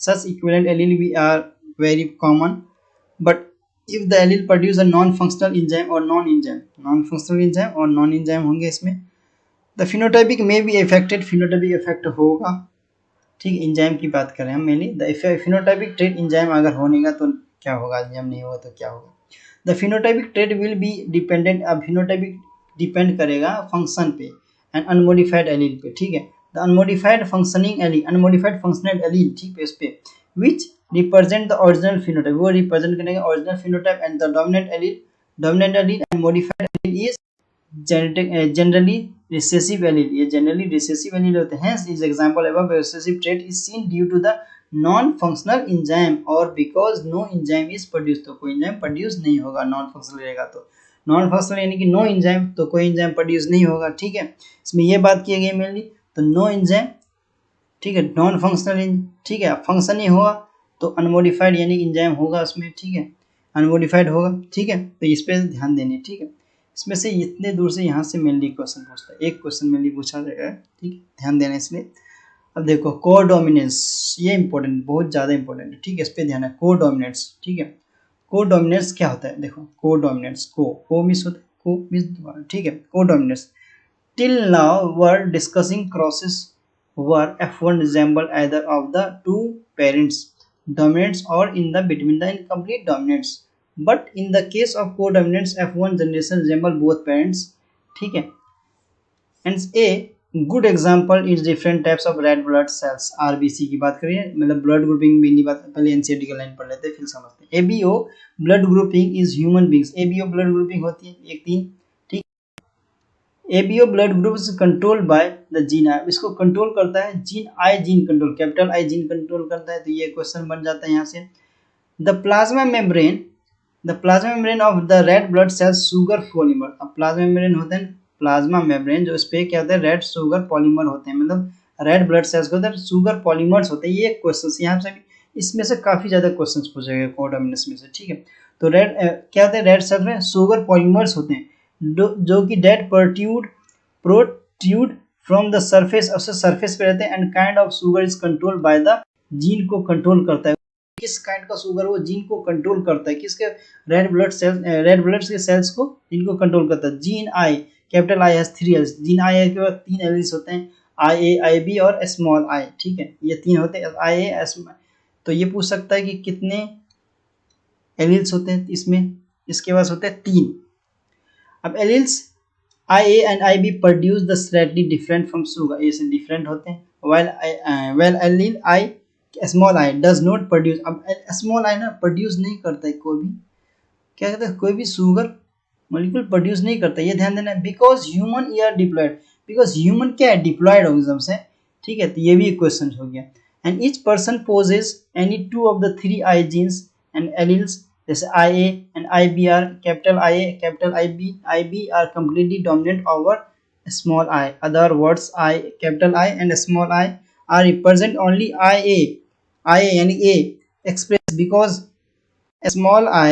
A: such equivalent allele we are very common, but if the allele produce a non-functional enzyme or non-enzyme होंगे इसमें, द फिनोटाइपिक में भी इफेक्टेड, फिनोटाइपिक इफेक्ट होगा, ठीक, इंजाइम की बात करें हम mainly, the phenotypic trait enzyme अगर होने का तो क्या होगा, इंजाइम नहीं होगा तो क्या होगा। The phenotypic trait will be dependent, अब फिनोटाइपिक डिपेंड करेगा फंक्शन पे एंड अनमोडिफाइड एलील पे, ठीक है। द अनमोडिफाइड फंक्शनल एलील, ठीक है, इस पे which represent the original phenotype, वो रिप्रेजेंट करेगा original phenotype, and the dominant allele dominant allele and modified allele is generally recessive allele. ये generally recessive allele होते हैं. Hence is example above recessive trait is seen due to the non-functional enzyme or because no enzyme is produced. तो कोई enzyme produce नहीं होगा non-functional रहेगा तो. non-functional यानी कि no enzyme, तो कोई enzyme produce नहीं होगा. ठीक है, इसमें ये बात की गई mainly. तो no enzyme, ठीक है, नॉन फंक्शनल, ठीक है, फंक्शन ही होगा तो अनमोडिफाइड यानी इंजाइम होगा उसमें. ठीक है, अनमोडिफाइड होगा. ठीक है, तो इस पे ध्यान देने. ठीक है, इसमें से इतने दूर से यहाँ से मेनली क्वेश्चन पूछता है, एक क्वेश्चन मेनली पूछा जाएगा. ठीक है, ध्यान देना इसलिए. अब देखो कोडोमिनेंस, ये इंपॉर्टेंट, बहुत ज़्यादा इंपॉर्टेंट है. ठीक है, इस पे ध्यान है. कोडोमिनेंस, ठीक है, कोडोमिनेंस क्या होता है? देखो कोडोमिनेंस, को मिस होता है, को मिस दोबारा. ठीक है, codominance. Till now were discussing crosses were F1 resemble either of the two parents dominants or in the between the incomplete dominants. But in the case of codominants, F1 generation resemble both parents. ठीक है, and a good example is different types of red blood cells. RBC की बात करिए, मतलब ब्लड ग्रुपिंग भी नहीं बात, पहले NCERT का लाइन पढ़ लेते हैं फिर समझते हैं. ABO blood grouping is human beings. ABO blood grouping होती है 1-3. ABO blood group is control by the gene I. इसको कंट्रोल करता है gene I, gene control, capital I gene control करता है. तो ये क्वेश्चन बन जाता है यहाँ से. The plasma membrane of the red blood cells sugar polymer. अब प्लाज्मा मेम्ब्रेन होते हैं, प्लाज्मा मेम्ब्रेन जो इस पे क्या होता है, रेड सुगर पॉलीमर होते हैं, मतलब रेड ब्लड सेल्स को सुगर पॉलीमर्स होते हैं. ये क्वेश्चन यहाँ से भी, इसमें से काफी ज्यादा क्वेश्चन पूछे गए कोडोमिनेंस में से. ठीक है, तो रेड क्या होता है, रेड सेल्स में सुगर पॉलीमर्स होते हैं जो कि that protrude from the surface, उससे सरफेस पे रहते हैं. And kind of sugar is control by the gene को कंट्रोल करता है. किस काइंड का शुगर वो जीन को कंट्रोल करता है, किसके, रेड ब्लड के सेल्स को, जिनको कंट्रोल करता है. Gene I, capital I has 3 else. Gene I के बाद 3 एल्स होते हैं, आई ए, आई बी और स्मॉल आई. ठीक है, ये 3 होते हैं, आई ए एस. तो ये पूछ सकता है कि कितने एलिल्स होते हैं इसमें, इसके पास होते हैं 3. अब alleles IA and IB produce the slightly different from sugar, ये से डिफरेंट होते हैं. while allele I, small I does not produce. अब स्मॉल आई ना प्रोड्यूस नहीं करता है कोई भी, क्या कहते हैं, कोई भी शुगर मॉलिक्यूल प्रोड्यूस नहीं करता. ये ध्यान देना है. Because human are diploid, because human क्या है, डिप्लॉयड ऑर्गेनिज्म है. ठीक है, तो ये भी एक क्वेश्चन हो गया. And each person possess any 2 of the 3 I genes and alleles. जैसे IA and IB are capital IA, capital IB are completely dominant over small I. Other words, capital I and small I are represent only IA यानी A express because small I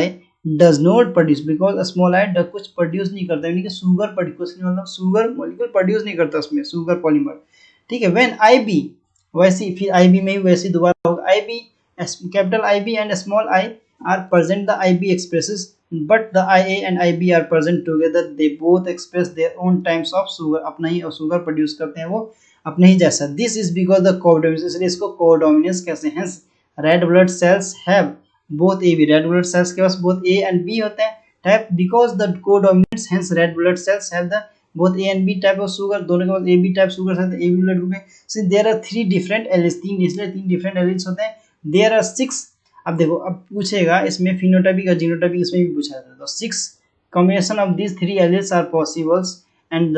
A: does not produce, because small I कुछ प्रोड्यूस नहीं करता, यानी कि शुगर प्रोड्यूस नहीं, मतलब शुगर मॉलिक्यूल प्रोड्यूस नहीं करता उसमें, शुगर पॉलीमर. ठीक है, व्हेन IB, वैसे फिर IB में भी वैसे दोबारा होगा. IB, capital IB and small I are present, the IB expresses, but the IA and IB are present together. They both express their own types of sugar. अपना ही sugar produce करते हैं वो अपने ही जैसा. This is because the codominance, इसलिए इसको codominance कहते हैं. Hence red blood cells have both AB, red blood cells के पास both A and B होते हैं type. Because the codominance, hence red blood cells have the both A and B type of sugar. दोनों के पास AB type sugar होते हैं, AB blood group में. So there are 3 different alleles, 3 different alleles होते हैं. There are 6. अब देखो, अब पूछेगा इसमें फिनोटाइपिक और जीनोटाइपिक, इसमें भी पूछा जाता है. तो 6 combination of these 3 alleles are possibles and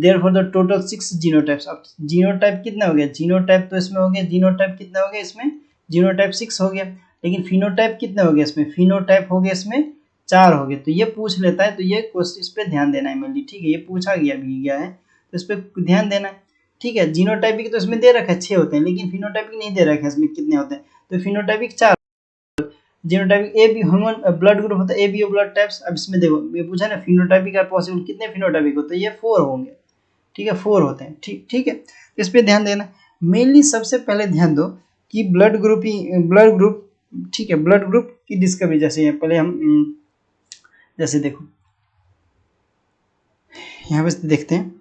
A: therefore the total 6 genotypes. अब जीनोटाइप कितना हो गया, जीनोटाइप तो इसमें हो गया, जीनोटाइप कितना हो गया इसमें, जीनोटाइप 6 हो गया. लेकिन फिनोटाइप कितना हो गया इसमें, फिनोटाइप हो गया इसमें 4 हो गए. तो ये पूछ लेता है, तो ये क्वेश्चन इस पे ध्यान देना है मेनली. ठीक है, ये पूछा गया है तो इस पे ध्यान देना है. ठीक है, जीनोटाइपिक तो इसमें दे रखा है 6 होते हैं, लेकिन फिनोटाइपिक नहीं दे रखा है इसमें कितने होते हैं. तो phenotypic 4, genotypic A be human blood group होता है, एबीओ ब्लड टाइप्स. अब इसमें देखो ये पूछा ना फिनोटाइपिक आर पॉसिबल, कितने फिनोटाइपिक होते हैं, ये 4 होंगे. ठीक है, 4 होते हैं. ठीक है, इस पे ध्यान देना. मेनली सबसे पहले ध्यान दो कि ब्लड ग्रुप, ठीक है, ब्लड ग्रुप की डिस्कवरी जैसे पहले हम जैसे देखो यहाँ पे देखते हैं.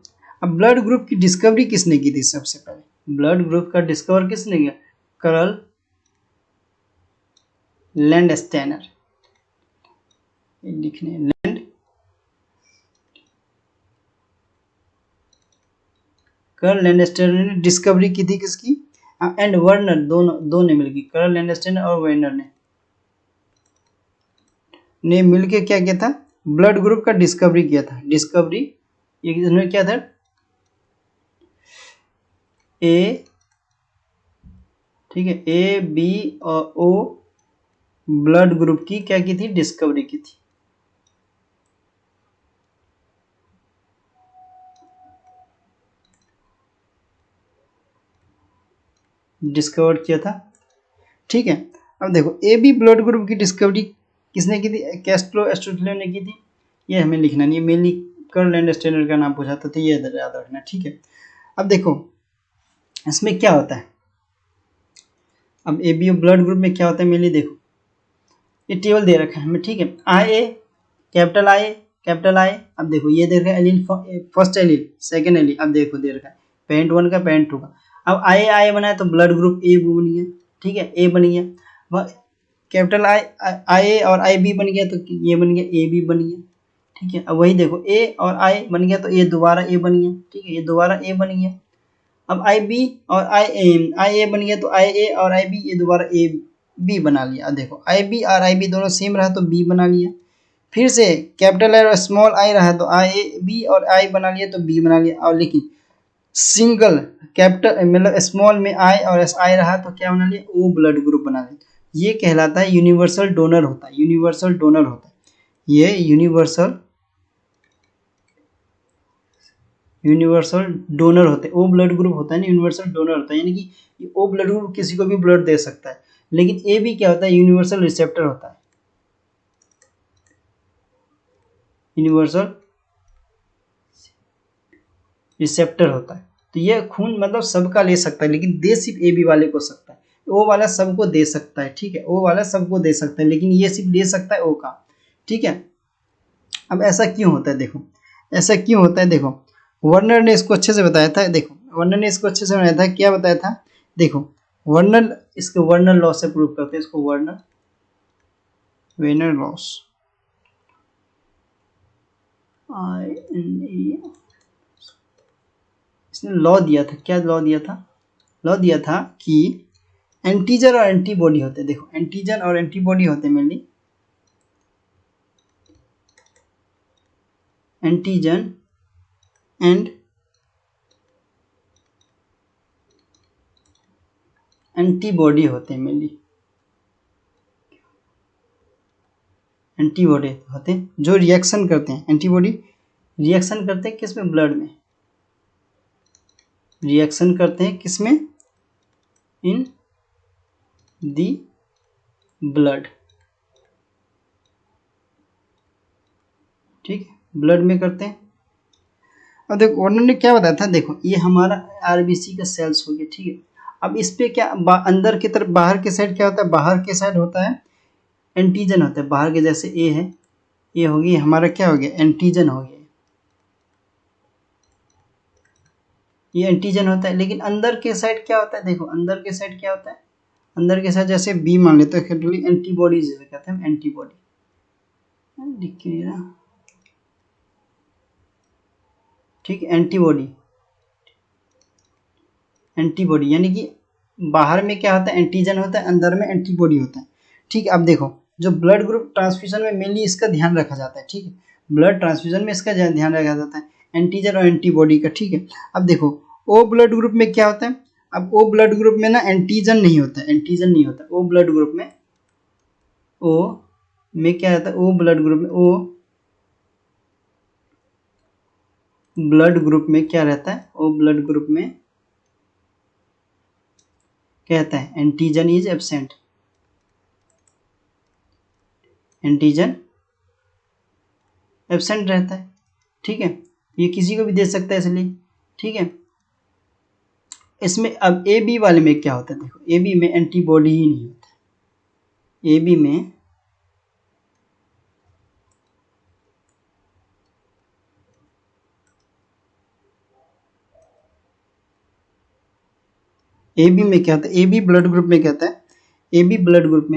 A: अब ब्लड ग्रुप की डिस्कवरी किसने की थी, सबसे पहले ब्लड ग्रुप का डिस्कवर किसने किया, कार्ल लैंडस्टेनर. लिखने कार्ल लैंडस्टेनर ने डिस्कवरी की थी किसकी, एंड वर्नर, दो ने मिलकर, कार्ल लैंडस्टेनर और वर्नर ने मिलके क्या किया था, ब्लड ग्रुप का डिस्कवरी किया था, डिस्कवरी ये किसने किया था, ए, ठीक है, ए बी और ओ ब्लड ग्रुप की क्या की थी, डिस्कवरी की थी। डिस्कवर किया था, ठीक है। अब देखो ए बी ब्लड ग्रुप की डिस्कवरी किसने की थी, कैस्ट्रो एस्ट्रोटलियन ने की थी। ये हमें लिखना नहीं है, मेनली कर्ल एंड स्टेनर का नाम पूछा था, तो ये याद रखना, ठीक है। अब देखो इसमें क्या होता है, अब ए बी ब्लड ग्रुप में क्या होता है मेनली, देखो ये टेबल दे रखा है हमें, ठीक है। आई ए, कैपिटल आई, कैपिटल आई। अब देखो ये दे रखा है allele, first allele, second allele. अब देखो दे रखा है पेरेंट 1 का, पेरेंट 2 का। अब आई आई बना है तो ब्लड ग्रुप ए बन गया, ठीक है, ए बन गया। कैपिटल आई, आई ए और आई बी बन गया तो ये बन गया ए बी बन गया, ठीक है। अब वही देखो ए और आई बन गया तो ये दोबारा ए बन गया, ठीक है, ये दोबारा ए बन गया। अब आई बी और आई ए बन गया तो आई ए और आई बी ये दोबारा ए बी बना लिया। अब देखो आई बी और आई बी दोनों सेम रहा तो बी बना लिया। फिर से कैपिटल आई और स्मॉल आई रहा तो आई ए बी और आई बना लिया तो बी बना लिया। और लेकिन सिंगल कैपिटल मतलब स्मॉल में आई और एस आई रहा तो क्या बना लिया, ओ ब्लड ग्रुप बना लिया। ये कहलाता है यूनिवर्सल डोनर होता है, यूनिवर्सल डोनर होता है ये, यूनिवर्सल डोनर होते हैं। ओ ब्लड ग्रुप होता है ना, यूनिवर्सल डोनर होता है, यानी कि ओ ब्लड ग्रुप किसी को भी ब्लड दे सकता है। लेकिन ए भी क्या होता है, यूनिवर्सल रिसेप्टर होता है, यूनिवर्सल रिसेप्टर होता है। तो ये खून मतलब सबका ले सकता है, लेकिन दे सिर्फ ए बी वाले को सकता है। ओ वाला सबको दे सकता है, ठीक है, ओ वाला सबको दे सकता है, लेकिन ये सिर्फ ले सकता है ओ का, ठीक है। अब ऐसा क्यों होता है, देखो ऐसा क्यों होता है, देखो वर्नर ने इसको अच्छे से बताया था। देखो वर्नर ने इसको अच्छे से बताया था, क्या बताया था, देखो वर्नर, इसको वर्नर लॉ से प्रूव करते हैं, इसको वर्नर वेनर लॉस, इसने लॉ दिया था, क्या लॉ दिया था, लॉ दिया था कि एंटीजन और एंटीबॉडी होते हैं। देखो एंटीजन और एंटीबॉडी होते हैं मेनली, एंटीजन एंड एंटीबॉडी होते हैं मेनली, एंटीबॉडी होते हैं जो रिएक्शन करते हैं। एंटीबॉडी रिएक्शन करते हैं किसमें, ब्लड में, रिएक्शन करते हैं किसमें, इन दी ब्लड, ठीक है, ब्लड में करते हैं। अब देखो उन्होंने क्या बताया था, देखो ये हमारा आरबीसी का सेल्स हो गया, ठीक है। अब इस पे क्या अंदर की तरफ बाहर के साइड क्या होता है, बाहर के साइड होता है एंटीजन होता है बाहर के, जैसे ए है, ये होगी हमारा क्या हो गया, एंटीजन हो गया, ये एंटीजन होता है। लेकिन अंदर के साइड क्या होता है, देखो अंदर के साइड क्या होता है, अंदर के साइड जैसे बी मान लेते हैं, एंटीबॉडीज जिसे कहते हैं, एंटीबॉडी, लिख के नहीं रहा, ठीक है, एंटीबॉडी, एंटीबॉडी यानी कि बाहर में क्या होता है, एंटीजन होता है, अंदर में एंटीबॉडी होता है, ठीक है। अब देखो जो ब्लड ग्रुप ट्रांसफ्यूजन में मेनली इसका ध्यान रखा जाता है, ठीक है, ब्लड ट्रांसफ्यूजन में इसका ध्यान रखा जाता है एंटीजन और एंटीबॉडी का, ठीक है। अब देखो ओ ब्लड ग्रुप में क्या होता है, अब ओ ब्लड ग्रुप में ना एंटीजन नहीं होता, एंटीजन नहीं होता ओ ब्लड ग्रुप में, ओ में क्या रहता है, ओ ब्लड ग्रुप में, ओ ब्लड ग्रुप में क्या रहता है, ओ ब्लड ग्रुप में कहता है antigen is absent, antigen absent रहता है, ठीक है। ये किसी को भी दे सकता है इसलिए, ठीक है। इसमें अब ए बी वाले में क्या होता है, देखो ए बी में एंटीबॉडी ही नहीं होता, ए बी में ए बी में क्या होता है, ए बी ब्लड ग्रुप में क्या होता है, ए बी ब्लड ग्रुप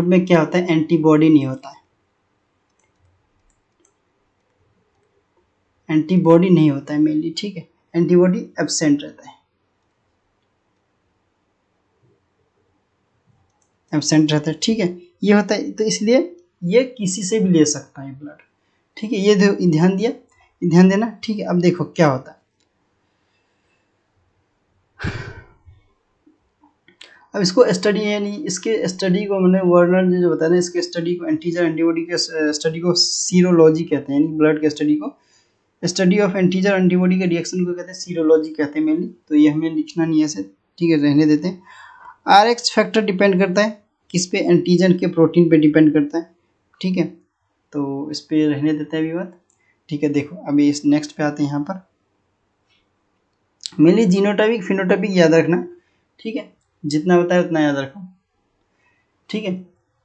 A: में क्या होता है, एंटीबॉडी नहीं होता है, एंटीबॉडी नहीं होता है मेनली, ठीक है, एंटीबॉडी एब्सेंट रहता है। एब्सेंट रहता है, ठीक है, ये होता है। तो इसलिए ये किसी से भी ले सकता है ब्लड, ठीक है, ये ध्यान दिया, ध्यान देना, ठीक है। अब देखो क्या होता है, अब इसको स्टडी यानी इसके स्टडी को मैंने वर्नर ने जो बताया ना, इसके स्टडी को एंटीजन एंटीबॉडी के स्टडी को सीरोलॉजी कहते हैं, यानी ब्लड के स्टडी को, स्टडी ऑफ एंटीजन एंटीबॉडी के रिएक्शन को कहते हैं सीरोलॉजी कहते हैं मेनली। तो ये हमें लिखना नहीं है ऐसे, ठीक है, रहने देते हैं। आरएक्स फैक्टर डिपेंड करता है किस पे, एंटीजन के प्रोटीन पे डिपेंड करता है, ठीक है, तो इस पे रहने देते हैं अभी बात, ठीक है। देखो अभी इस नेक्स्ट पे आते हैं, यहाँ पर मेनली जीनोटाइपिक फिनोटाइपिक याद रखना, ठीक है, जितना बताया उतना याद रखो, ठीक है।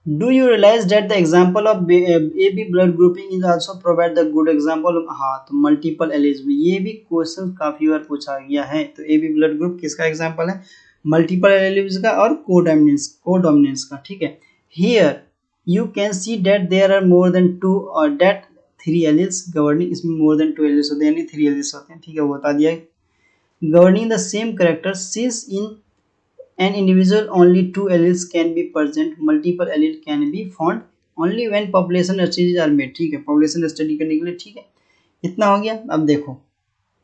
A: Do you realise that the example of A B blood grouping is also provide the good example, हाँ, तो मल्टीपल एलीज में ये भी क्वेश्चन काफी बार पूछा गया है। तो ए बी ब्लड ग्रुप किसका एग्जाम्पल है, मल्टीपल एलीज का और कोडोमिनेंस का, ठीक है। Here you can see that there are more than 2 और दैट 3 एलील्स गवर्निंग, इसमें मोर देन 2 एलील्स होते हैं, यानी 3 एलील्स होते हैं, ठीक है, वो बता दिया। Governing the same character since in an individual only 2 alleles can be present, multiple allele can be found only when population studies are made, ठीक है, population study करने के लिए, ठीक है, इतना हो गया। अब देखो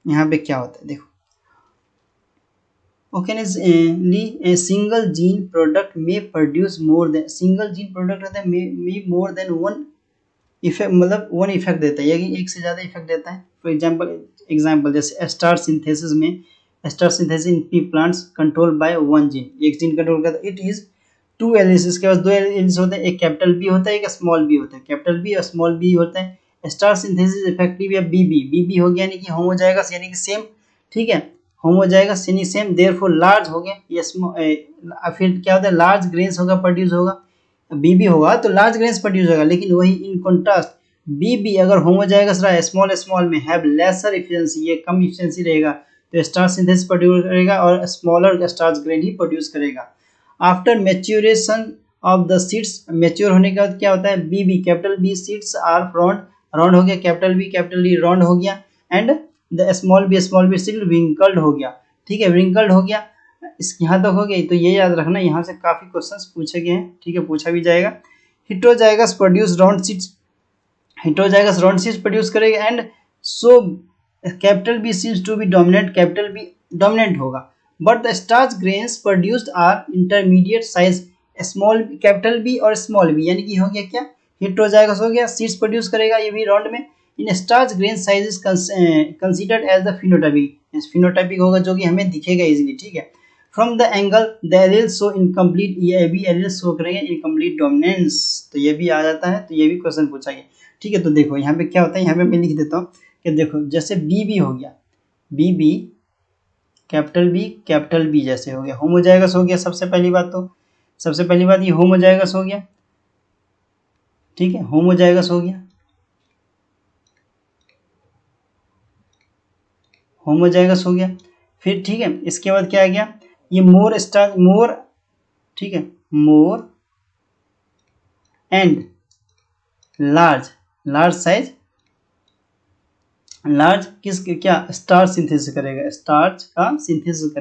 A: यहाँ पे क्या होता है, देखो occasionally a single gene product may produce more than, single gene product रहता है may more than one effect, मतलब वन इफेक्ट देता है, यानी एक से ज़्यादा इफेक्ट देता है। फॉर एग्जाम्पल जैसे स्टार सिंथेसिस में, star synthesis in P plants control by one gene, एक जीन कंट्रोल करता है, इट इज 2 एलिस, इसके पास 2 एलिस होते हैं, एक कैपिटल बी होता है, एक स्मॉल बी होता है, कैपिटल बी और स्मॉल बी होता है। स्टार सिंथेसिस इफेक्टिव या बीबी हो गया, यानी कि होमोजाइगस, यानी कि सेम, ठीक है, होमोजाइगस यानी सेम, देयरफॉर लार्ज हो गया, ये फिर क्या होता है, लार्ज ग्रेन्स होगा, प्रोड्यूस होगा, बीबी होगा तो लार्ज ग्रेन्स प्रोड्यूस होगा। लेकिन वही इन कॉन्ट्रास्ट बीबी अगर होमोजाइगस रहा स्मॉल में हैव लेसर एफिशिएंसी, ये कम एफिशिएंसी रहेगा, तो स्टार सिंथेसिस प्रोड्यूस करेगा और स्मॉलर स्टार्च ग्रेन ही प्रोड्यूस करेगा। After maturation of the seeds, mature होने के बाद क्या होता है, BB capital B seeds are round हो गया, कैपिटल बी राउंड हो गया, and the small B seed wrinkled हो गया, ठीक है, विंकल्ड हो गया। इस यहाँ तक हो गई, तो ये याद रखना, यहाँ से काफी क्वेश्चंस पूछे गए हैं, ठीक है, पूछा भी जाएगा। Heterozygous produce round seeds, heterozygous round seeds produce करेगा, and so capital B seems to be dominant, capital B dominant होगा, but the starch grains produced are intermediate size, small capital B और स्मॉल बी, यानी कि हो गया क्या, हेटेरोजाइगस हो गया, सीड्स प्रोड्यूस करेगा, ये भी राउंड में, in starch grain size is considered as the phenotypic, phenotypic होगा जो कि हमें दिखेगा इजीली, ठीक है। From the angle the alleles show incomplete, ये भी एलील्स शो करेंगे इनकम्प्लीट डोमिनेंस, तो ये भी आ जाता है, तो ये भी क्वेश्चन पूछा गया, ठीक है। तो देखो यहाँ पे क्या होता है, यहाँ पे मैं लिख देता हूँ कि देखो जैसे बी हो गया, बी कैपिटल बी जैसे हो गया, होमोजाइगस हो गया, सबसे पहली बात, तो सबसे पहली बात ये होमोजाइगस हो गया, ठीक है, होमोजाइगस हो गया, होमोजाइगस हो गया, फिर ठीक है, इसके बाद क्या आ गया, ये मोर, ठीक है, more and large size, large किस क्या स्टार्च सिंथेसिस करेगा, स्टार्च का सिंथेसिस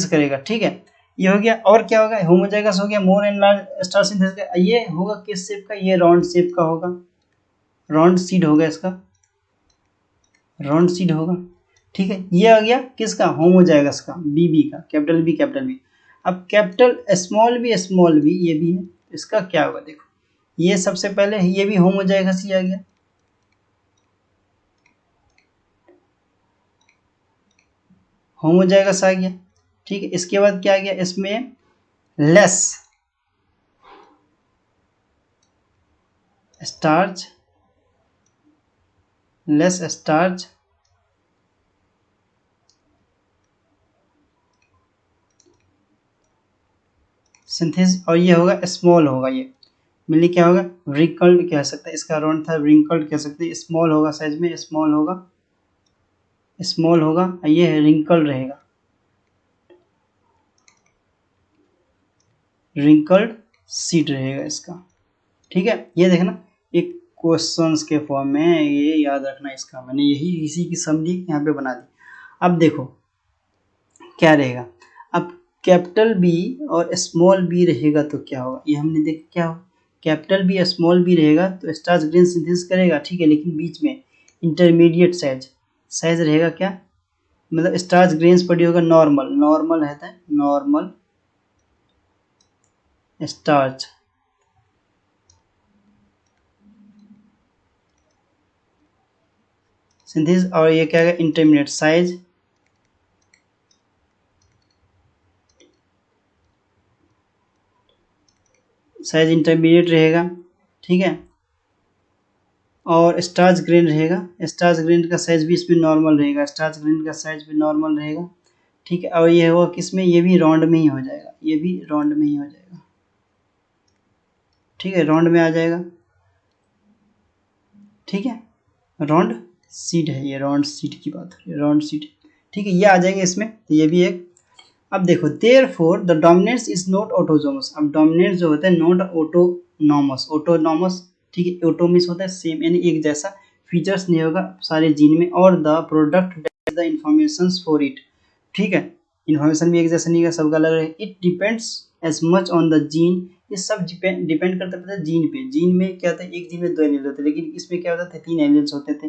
A: करेगा, ठीक है, ये हो गया। और क्या होगा, होमोजाइगस हो गया, more and large star synthesis, ये होगा किस शेप का, ये राउंड शेप का होगा, राउंड सीड होगा, इसका राउंड सीड होगा, ठीक है। ये आ गया किसका, होमोजाइगस का, बीबी का, कैपिटल बी। अब कैपिटल स्मॉल बी ये भी है, इसका क्या होगा, देखो ये सबसे पहले ये भी होमोजाइगस ही आ गया, होमोजाइगस आ गया, ठीक है। इसके बाद क्या आ गया, इसमें लेस स्टार्च सिंथेसिस, और ये होगा स्मॉल होगा, ये मिली क्या होगा, रिंकल्ड कह सकते हैं, इसका राउंड था रिंकल्ड कह सकते हैं, स्मॉल होगा साइज में, स्मॉल होगा, ये रिंकल्ड रहेगा, रिंकल्ड सीड रहेगा इसका, ठीक है। ये देखना एक क्वेश्चंस के फॉर्म में, ये याद रखना, इसका मैंने यही इसी की समरी यहाँ पे बना दी। अब देखो क्या रहेगा। अब कैपिटल बी और स्मॉल बी रहेगा तो क्या होगा, ये हमने देखा क्या होगा। कैपिटल बी स्मॉल बी रहेगा तो स्टार्च ग्रेन सिंथेसिस करेगा, ठीक है, लेकिन बीच में इंटरमीडिएट साइज रहेगा क्या, मतलब स्टार्च ग्रेन्स पर होगा नॉर्मल, नॉर्मल रहता है, नॉर्मल स्टार्च सिंथेसिस, और ये क्या है इंटरमीडिएट साइज इंटरमीडिएट रहेगा, ठीक है, और स्टार्च ग्रेन रहेगा, स्टार्च ग्रेन का साइज भी इसमें नॉर्मल रहेगा, स्टार्च ग्रेन का साइज भी नॉर्मल रहेगा, ठीक है, और ये होगा किसमें, ये भी राउंड में ही हो जाएगा, ये भी राउंड में ही हो जाएगा, ठीक है, राउंड में आ जाएगा, ठीक है, राउंड सीड है, ये राउंड सीड की बात हो रही है, राउंड सीड, ठीक है, ये आ जाएंगे इसमें, तो ये भी एक। अब देखो therefore the dominance is not autonomous, अब डोमिनेंस जो होता है नॉट ऑटोनॉमस, ऑटोनॉमस, ठीक है, ऑटोमिस होता है सेम, यानी एक जैसा फीचर्स नहीं होगा सारे जीन में, और the product the information for it, ठीक है, इन्फॉर्मेशन भी एक जैसा नहीं है, सबका अलग है, it depends as much on the gene, ये सब डिपेंड करता है जीन पे, जीन में क्या होता है, एक जीन में 2 एलील होते हैं, लेकिन इसमें क्या होता था 3 एलील्स होते थे।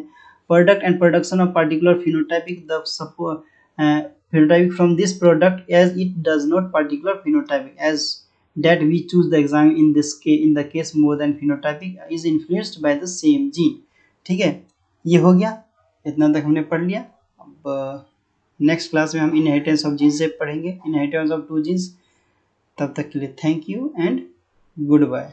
A: Product and production of particular phenotypic the phenotypic from this product as it does not particular phenotypic as that we choose the exam in this case, in the case more than phenotypic is influenced by the same gene, ठीक है, ये हो गया, इतना तक हमने पढ़ लिया। अब नेक्स्ट क्लास में हम इनहेरिटेंस ऑफ जीन्स से पढ़ेंगे, इनहेरिटेंस ऑफ 2 जीन्स। तब तक के लिए thank you and good bye.